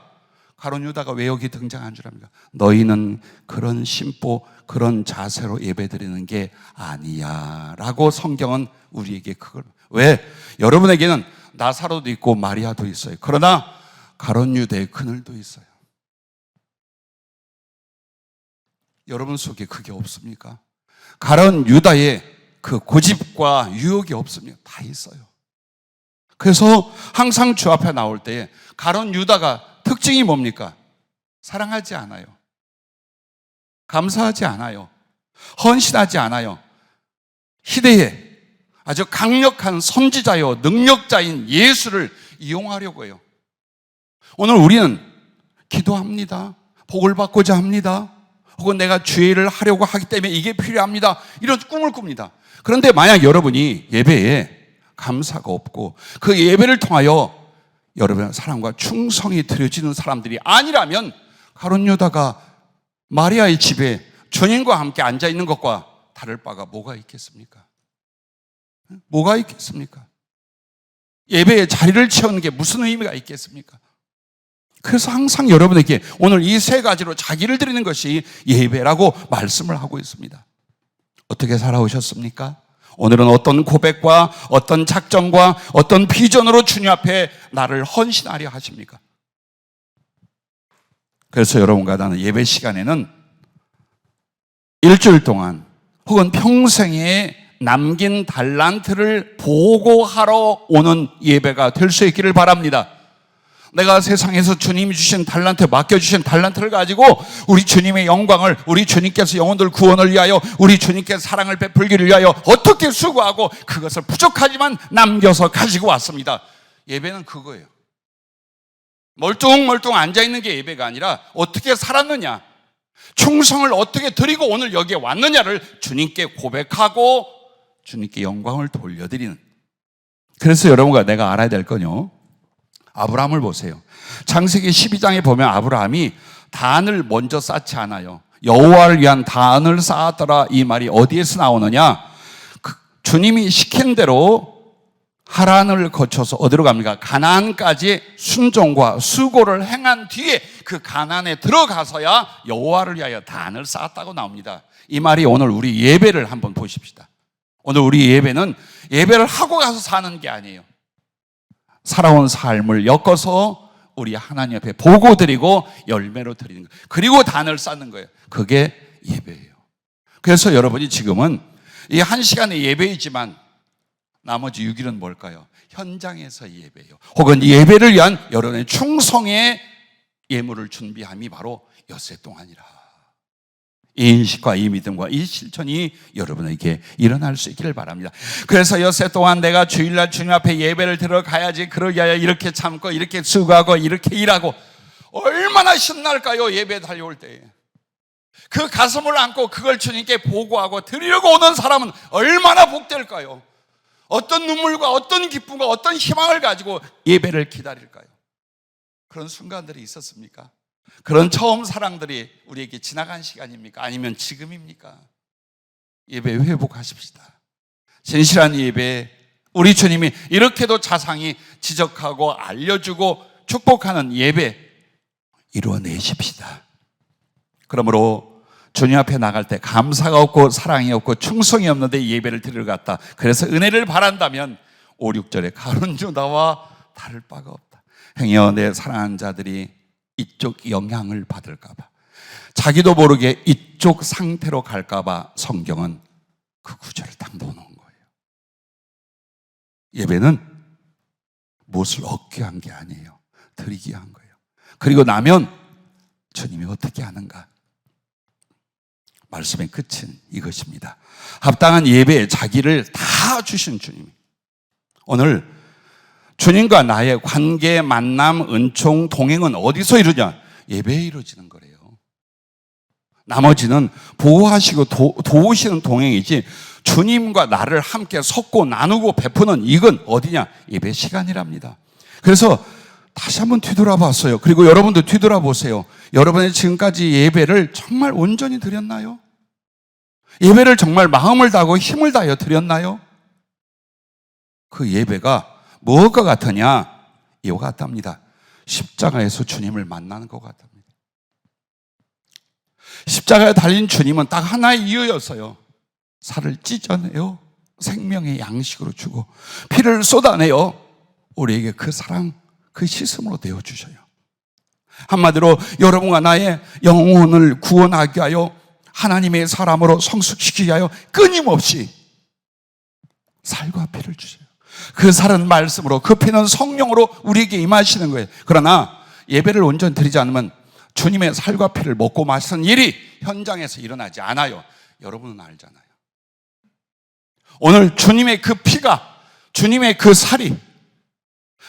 [SPEAKER 1] 가룟 유다가 왜 여기 등장한 줄 압니까? 너희는 그런 심보, 그런 자세로 예배드리는 게 아니야 라고 성경은 우리에게 그걸, 왜? 여러분에게는 나사로도 있고 마리아도 있어요. 그러나 가룟 유다의 그늘도 있어요. 여러분 속에 그게 없습니까? 가룟 유다의 그 고집과 유혹이 없습니까? 다 있어요. 그래서 항상 주 앞에 나올 때 가룟 유다가 특징이 뭡니까? 사랑하지 않아요. 감사하지 않아요. 헌신하지 않아요. 시대에 아주 강력한 선지자요 능력자인 예수를 이용하려고 해요. 오늘 우리는 기도합니다. 복을 받고자 합니다. 혹은 내가 죄를 하려고 하기 때문에 이게 필요합니다. 이런 꿈을 꿉니다. 그런데 만약 여러분이 예배에 감사가 없고 그 예배를 통하여 여러분의 사랑과 충성이 드려지는 사람들이 아니라면 가룟 유다가 마리아의 집에 주님과 함께 앉아 있는 것과 다를 바가 뭐가 있겠습니까? 뭐가 있겠습니까? 예배에 자리를 채우는 게 무슨 의미가 있겠습니까? 그래서 항상 여러분에게 오늘 이 세 가지로 자기를 드리는 것이 예배라고 말씀을 하고 있습니다. 어떻게 살아오셨습니까? 오늘은 어떤 고백과 어떤 작정과 어떤 비전으로 주님 앞에 나를 헌신하려 하십니까? 그래서 여러분과 나는 예배 시간에는 일주일 동안 혹은 평생에 남긴 달란트를 보고하러 오는 예배가 될 수 있기를 바랍니다. 내가 세상에서 주님이 주신 달란트, 맡겨주신 달란트를 가지고 우리 주님의 영광을, 우리 주님께서 영혼들 구원을 위하여, 우리 주님께서 사랑을 베풀기를 위하여 어떻게 수고하고 그것을 부족하지만 남겨서 가지고 왔습니다. 예배는 그거예요. 멀뚱멀뚱 앉아있는 게 예배가 아니라 어떻게 살았느냐, 충성을 어떻게 드리고 오늘 여기에 왔느냐를 주님께 고백하고 주님께 영광을 돌려드리는. 그래서 여러분과 내가 알아야 될 건요, 아브라함을 보세요. 창세기 12장에 보면 아브라함이 단을 먼저 쌓지 않아요. 여호와를 위한 단을 쌓았더라. 이 말이 어디에서 나오느냐? 주님이 시킨 대로 하란을 거쳐서 어디로 갑니까? 가나안까지 순종과 수고를 행한 뒤에 그 가나안에 들어가서야 여호와를 위하여 단을 쌓았다고 나옵니다. 이 말이 오늘 우리 예배를 한번 보십시다. 오늘 우리 예배는 예배를 하고 가서 사는 게 아니에요. 살아온 삶을 엮어서 우리 하나님 앞에 보고 드리고 열매로 드리는 거예요. 그리고 단을 쌓는 거예요. 그게 예배예요. 그래서 여러분이 지금은 이 1시간의 예배이지만 나머지 6일은 뭘까요? 현장에서 예배예요. 혹은 예배를 위한 여러분의 충성의 예물을 준비함이 바로 엿새 동안이라. 이 인식과 이 믿음과 이 실천이 여러분에게 일어날 수 있기를 바랍니다. 그래서 엿새 동안 내가 주일날 주님 앞에 예배를 들어가야지, 그러기 위하여 이렇게 참고 이렇게 수고하고 이렇게 일하고, 얼마나 신날까요? 예배 달려올 때에 그 가슴을 안고 그걸 주님께 보고하고 드리려고 오는 사람은 얼마나 복될까요? 어떤 눈물과 어떤 기쁨과 어떤 희망을 가지고 예배를 기다릴까요? 그런 순간들이 있었습니까? 그런 처음 사랑들이 우리에게 지나간 시간입니까? 아니면 지금입니까? 예배 회복하십시다. 진실한 예배, 우리 주님이 이렇게도 자상히 지적하고 알려주고 축복하는 예배 이루어내십시다. 그러므로 주님 앞에 나갈 때 감사가 없고 사랑이 없고 충성이 없는데 예배를 드리러 갔다. 그래서 은혜를 바란다면 5, 6절에 가룟 유다와 다를 바가 없다. 행여 내 사랑하는 자들이 이쪽 영향을 받을까 봐, 자기도 모르게 이쪽 상태로 갈까 봐 성경은 그 구절을 딱 넣어놓은 거예요. 예배는 무엇을 얻기 위한 게 아니에요. 드리기 위한 거예요. 그리고 나면 주님이 어떻게 하는가? 말씀의 끝은 이것입니다. 합당한 예배에 자기를 다 주신 주님. 오늘 주님과 나의 관계, 만남, 은총, 동행은 어디서 이루냐? 예배에 이루어지는 거래요. 나머지는 보호하시고 도우시는 동행이지, 주님과 나를 함께 섞고 나누고 베푸는 이건 어디냐? 예배 시간이랍니다. 그래서 다시 한번 뒤돌아봤어요. 그리고 여러분도 뒤돌아보세요. 여러분의 지금까지 예배를 정말 온전히 드렸나요? 예배를 정말 마음을 다하고 힘을 다하여 드렸나요? 그 예배가 무엇과 같으냐? 이와 같답니다. 십자가에서 주님을 만나는 것 같답니다. 십자가에 달린 주님은 딱 하나의 이유였어요. 살을 찢어내요 생명의 양식으로 주고 피를 쏟아내요 우리에게 그 사랑, 그 시슴으로 되어주셔요. 한마디로 여러분과 나의 영혼을 구원하기 위하여 하나님의 사람으로 성숙시키기 위하여 끊임없이 살과 피를 주셔요. 그 살은 말씀으로, 그 피는 성령으로 우리에게 임하시는 거예요. 그러나 예배를 온전히 드리지 않으면 주님의 살과 피를 먹고 마시는 일이 현장에서 일어나지 않아요. 여러분은 알잖아요. 오늘 주님의 그 피가, 주님의 그 살이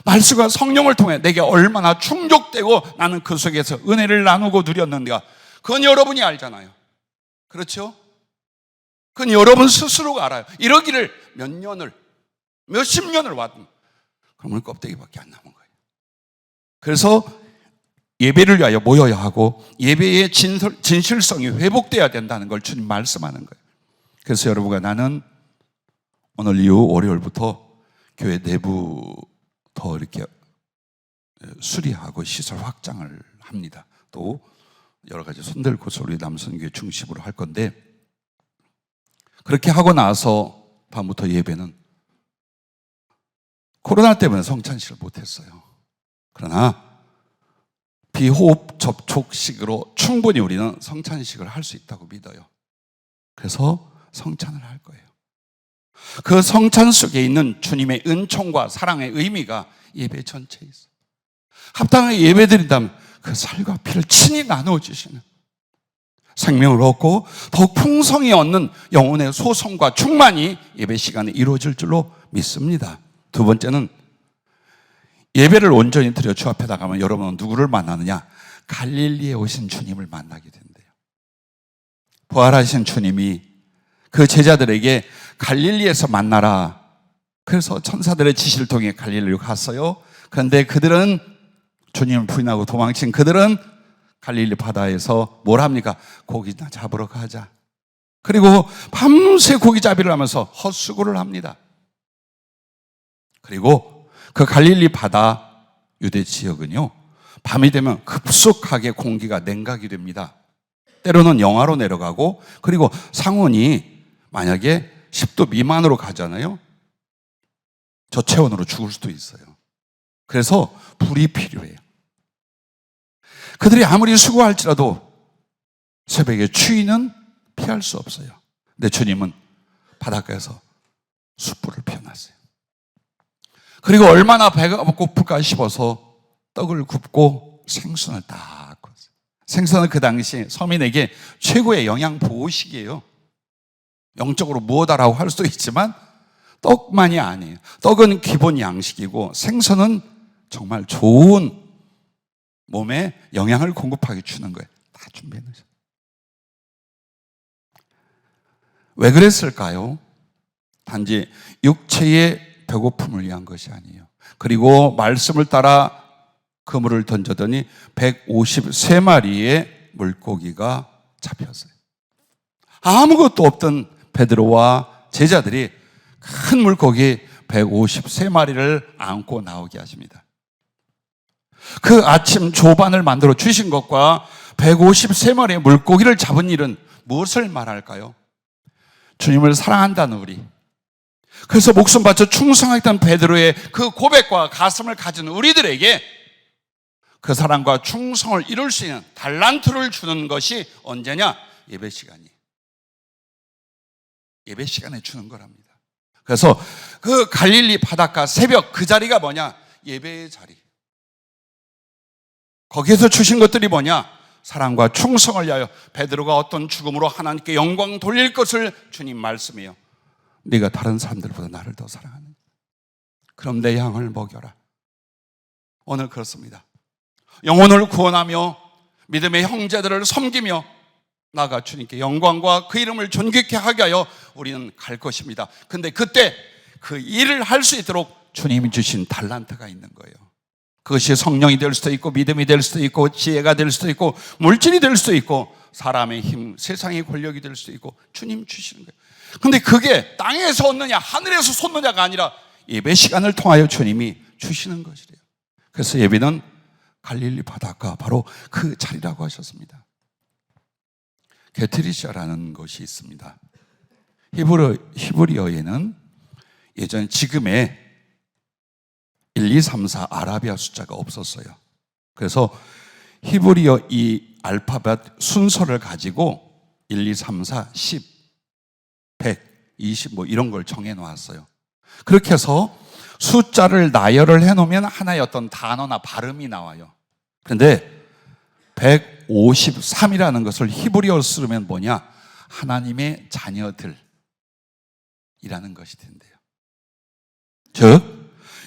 [SPEAKER 1] 말씀과 성령을 통해 내게 얼마나 충족되고 나는 그 속에서 은혜를 나누고 누렸는가, 그건 여러분이 알잖아요. 그렇죠? 그건 여러분 스스로가 알아요. 이러기를 몇 년을, 몇십 년을 왔든 그러면 껍데기밖에 안 남은 거예요. 그래서 예배를 위하여 모여야 하고 예배의 진실성이 회복되어야 된다는 걸 주님 말씀하는 거예요. 그래서 여러분과 나는 오늘 이후 월요일부터 교회 내부 더 이렇게 수리하고 시설 확장을 합니다. 또 여러 가지 손들고서 우리 남선교회 중심으로 할 건데, 그렇게 하고 나서 다음부터 예배는 코로나 때문에 성찬식을 못했어요. 그러나 비호흡 접촉식으로 충분히 우리는 성찬식을 할 수 있다고 믿어요. 그래서 성찬을 할 거예요. 그 성찬 속에 있는 주님의 은총과 사랑의 의미가 예배 전체에 있어요. 합당하게 예배드린다면 그 살과 피를 친히 나누어 주시는, 생명을 얻고 더욱 풍성히 얻는 영혼의 소성과 충만이 예배 시간에 이루어질 줄로 믿습니다. 두 번째는 예배를 온전히 드려 주 앞에 나가면 여러분은 누구를 만나느냐? 갈릴리에 오신 주님을 만나게 된대요. 부활하신 주님이 그 제자들에게 갈릴리에서 만나라, 그래서 천사들의 지시를 통해 갈릴리로 갔어요. 그런데 그들은, 주님을 부인하고 도망친 그들은 갈릴리 바다에서 뭘 합니까? 고기나 잡으러 가자. 그리고 밤새 고기잡이를 하면서 헛수고를 합니다. 그리고 그 갈릴리 바다 유대 지역은요, 밤이 되면 급속하게 공기가 냉각이 됩니다. 때로는 영하로 내려가고, 그리고 상온이 만약에 10도 미만으로 가잖아요. 저체온으로 죽을 수도 있어요. 그래서 불이 필요해요. 그들이 아무리 수고할지라도 새벽에 추위는 피할 수 없어요. 근데 주님은 바닷가에서 숯불을 피워놨어요. 그리고 얼마나 배가 고플까 싶어서 떡을 굽고 생선을 딱 구웠어요. 생선은 그 당시 서민에게 최고의 영양 보호식이에요. 영적으로 무엇하라고 할 수도 있지만 떡만이 아니에요. 떡은 기본 양식이고 생선은 정말 좋은 몸에 영양을 공급하게 주는 거예요. 다 준비해 놓으셨어요. 왜 그랬을까요? 단지 육체의 배고픔을 위한 것이 아니에요. 그리고 말씀을 따라 그물을 던져더니 153마리의 물고기가 잡혔어요. 아무것도 없던 베드로와 제자들이 큰 물고기 153마리를 안고 나오게 하십니다. 그 아침 조반을 만들어 주신 것과 153마리의 물고기를 잡은 일은 무엇을 말할까요? 주님을 사랑한다는 우리, 그래서 목숨 바쳐 충성하겠다는 베드로의 그 고백과 가슴을 가진 우리들에게 그 사랑과 충성을 이룰 수 있는 달란트를 주는 것이 언제냐? 예배 시간이에요. 예배 시간에 주는 거랍니다. 그래서 그 갈릴리 바닷가 새벽 그 자리가 뭐냐? 예배의 자리. 거기에서 주신 것들이 뭐냐? 사랑과 충성을 위하여 베드로가 어떤 죽음으로 하나님께 영광 돌릴 것을 주님 말씀해요. 네가 다른 사람들보다 나를 더 사랑하는, 그럼 내 양을 먹여라. 오늘 그렇습니다. 영혼을 구원하며 믿음의 형제들을 섬기며 나아가 주님께 영광과 그 이름을 존귀케 하게 하여 우리는 갈 것입니다. 근데 그때 그 일을 할 수 있도록 주님이 주신 달란트가 있는 거예요. 그것이 성령이 될 수도 있고 믿음이 될 수도 있고 지혜가 될 수도 있고 물질이 될 수도 있고 사람의 힘, 세상의 권력이 될 수도 있고 주님 주시는 거예요. 근데 그게 땅에서 얻느냐 하늘에서 솟느냐가 아니라 예배 시간을 통하여 주님이 주시는 것이래요. 그래서 예배는 갈릴리 바닷가 바로 그 자리라고 하셨습니다. 게트리샤라는 것이 있습니다. 히브리어에는 예전 지금의 1, 2, 3, 4 아라비아 숫자가 없었어요. 그래서 히브리어 이 알파벳 순서를 가지고 1, 2, 3, 4, 10, 100, 20 뭐 이런 걸 정해 놓았어요. 그렇게 해서 숫자를 나열을 해 놓으면 하나의 어떤 단어나 발음이 나와요. 그런데 153이라는 것을 히브리어로 쓰면 뭐냐? 하나님의 자녀들이라는 것이 된대요. 즉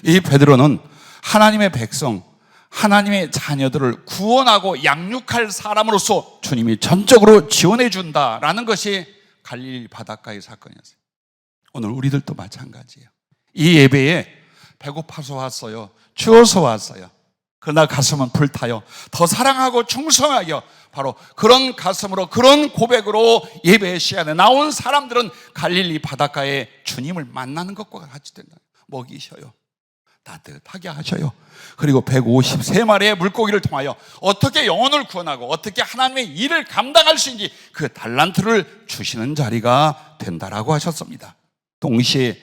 [SPEAKER 1] 이 베드로는 하나님의 백성, 하나님의 자녀들을 구원하고 양육할 사람으로서 주님이 전적으로 지원해 준다라는 것이 갈릴리 바닷가의 사건이었어요. 오늘 우리들도 마찬가지예요. 이 예배에 배고파서 왔어요. 추워서 왔어요. 그러나 가슴은 불타요. 더 사랑하고 충성하여 바로 그런 가슴으로 그런 고백으로 예배 시간에 나온 사람들은 갈릴리 바닷가에 주님을 만나는 것과 같이 된다. 먹이셔요. 따뜻하게 하셔요. 그리고 153마리의 물고기를 통하여 어떻게 영혼을 구원하고 어떻게 하나님의 일을 감당할 수 있는지 그 달란트를 주시는 자리가 된다라고 하셨습니다. 동시에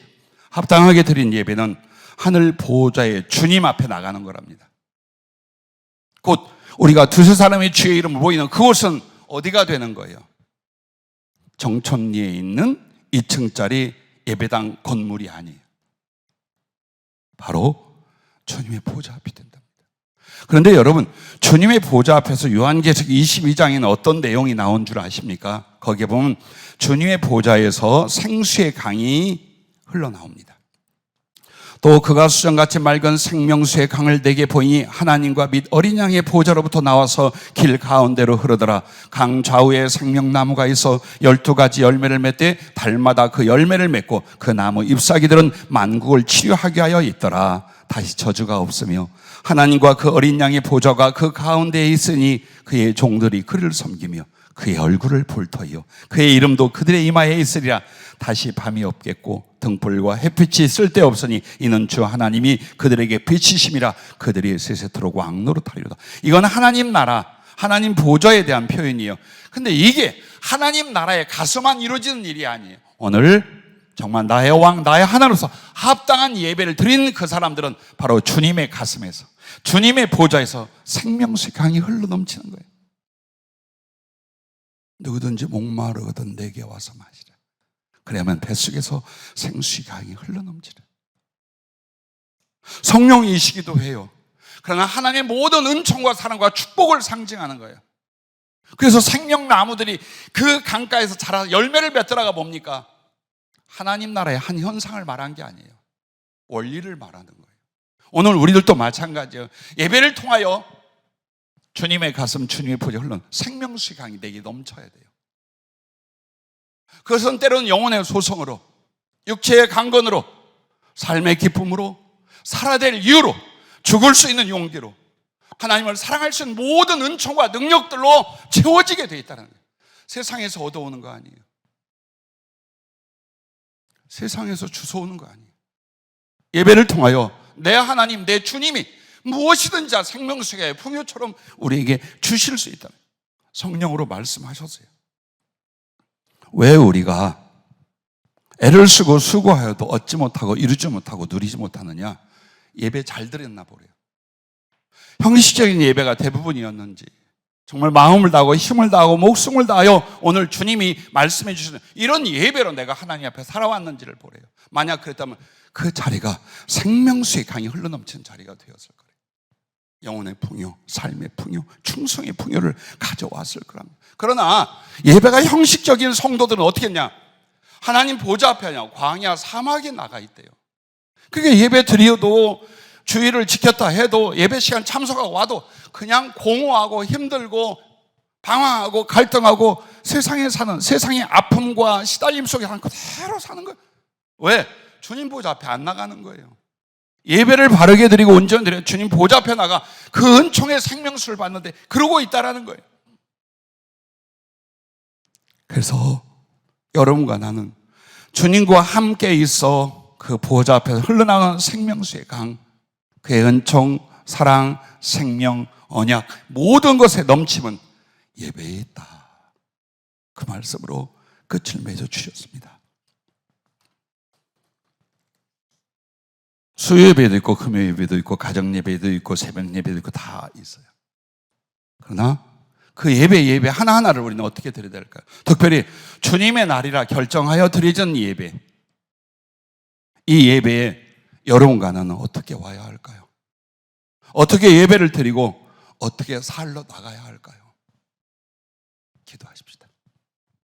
[SPEAKER 1] 합당하게 드린 예배는 하늘 보호자의 주님 앞에 나가는 거랍니다. 곧 우리가 두세 사람의 주의 이름을 모이는 그곳은 어디가 되는 거예요? 정천리에 있는 2층짜리 예배당 건물이 아니에요. 바로 주님의 보좌 앞이 된답니다. 그런데 여러분, 주님의 보좌 앞에서 요한계시록 22장에는 어떤 내용이 나온 줄 아십니까? 거기에 보면 주님의 보좌에서 생수의 강이 흘러나옵니다. 또 그가 수정같이 맑은 생명수의 강을 내게 보이니 하나님과 및 어린 양의 보좌로부터 나와서 길 가운데로 흐르더라. 강 좌우에 생명나무가 있어 12가지 열매를 맺되 달마다 그 열매를 맺고 그 나무 잎사귀들은 만국을 치료하게 하여 있더라. 다시 저주가 없으며 하나님과 그 어린 양의 보좌가 그 가운데에 있으니 그의 종들이 그를 섬기며 그의 얼굴을 볼 터이요 그의 이름도 그들의 이마에 있으리라. 다시 밤이 없겠고 등불과 햇빛이 쓸데없으니 이는 주 하나님이 그들에게 빛이심이라. 그들이 세세토록 왕노릇하리로다. 이건 하나님 나라, 하나님 보좌에 대한 표현이에요. 근데 이게 하나님 나라의 가서만 이루어지는 일이 아니에요. 오늘 정말 나의 왕, 나의 하나로서 합당한 예배를 드린 그 사람들은 바로 주님의 가슴에서, 주님의 보좌에서 생명수의 강이 흘러넘치는 거예요. 누구든지 목마르거든 내게 와서 마시라. 그러면 뱃속에서 생수의 강이 흘러넘치라. 성령이시기도 해요. 그러나 하나님의 모든 은총과 사랑과 축복을 상징하는 거예요. 그래서 생명나무들이 그 강가에서 자라 열매를 맺더라가 뭡니까? 하나님 나라의 한 현상을 말한 게 아니에요. 원리를 말하는 거예요. 오늘 우리들도 마찬가지예요. 예배를 통하여 주님의 가슴, 주님의 보좌 흘러는 생명수의 강이 내게 넘쳐야 돼요. 그것은 때로는 영혼의 소성으로, 육체의 강건으로, 삶의 기쁨으로, 살아야 될 이유로, 죽을 수 있는 용기로, 하나님을 사랑할 수 있는 모든 은총과 능력들로 채워지게 되어 있다는 거예요. 세상에서 얻어오는 거 아니에요. 세상에서 주워오는 거 아니에요. 예배를 통하여 내 하나님, 내 주님이 무엇이든지 생명수의 풍요처럼 우리에게 주실 수 있다. 성령으로 말씀하셨어요. 왜 우리가 애를 쓰고 수고하여도 얻지 못하고 이루지 못하고 누리지 못하느냐? 예배 잘 드렸나 보래요. 형식적인 예배가 대부분이었는지, 정말 마음을 다하고 힘을 다하고 목숨을 다하여 오늘 주님이 말씀해 주시는 이런 예배로 내가 하나님 앞에 살아왔는지를 보래요. 만약 그랬다면 그 자리가 생명수의 강이 흘러넘치는 자리가 되었을 거예요. 영혼의 풍요, 삶의 풍요, 충성의 풍요를 가져왔을 거랍니다. 그러나 예배가 형식적인 성도들은 어떻게 했냐? 하나님 보좌 앞에 하냐? 광야 사막에 나가 있대요. 그게 예배 드려도 주의를 지켰다 해도 예배 시간 참석하고 와도 그냥 공허하고 힘들고 방황하고 갈등하고 세상에 사는, 세상의 아픔과 시달림 속에 사는 그대로 사는 거예요. 왜? 주님 보좌 앞에 안 나가는 거예요. 예배를 바르게 드리고 온전히 드려 주님 보좌 앞에 나가 그 은총의 생명수를 받는데 그러고 있다라는 거예요. 그래서 여러분과 나는 주님과 함께 있어 그 보좌 앞에서 흘러나가는 생명수의 강, 그의 은총, 사랑, 생명, 언약 모든 것에 넘침은 예배에 있다. 그 말씀으로 끝을 맺어 주셨습니다. 수요예배도 있고 금요예배도 있고 가정예배도 있고 새벽예배도 있고 다 있어요. 그러나 그 예배 하나하나를 우리는 어떻게 드려야 될까요? 특별히 주님의 날이라 결정하여 드리는 예배, 이 예배에 여러분과 나는 어떻게 와야 할까요? 어떻게 예배를 드리고 어떻게 살러 나가야 할까요? 기도하십시다.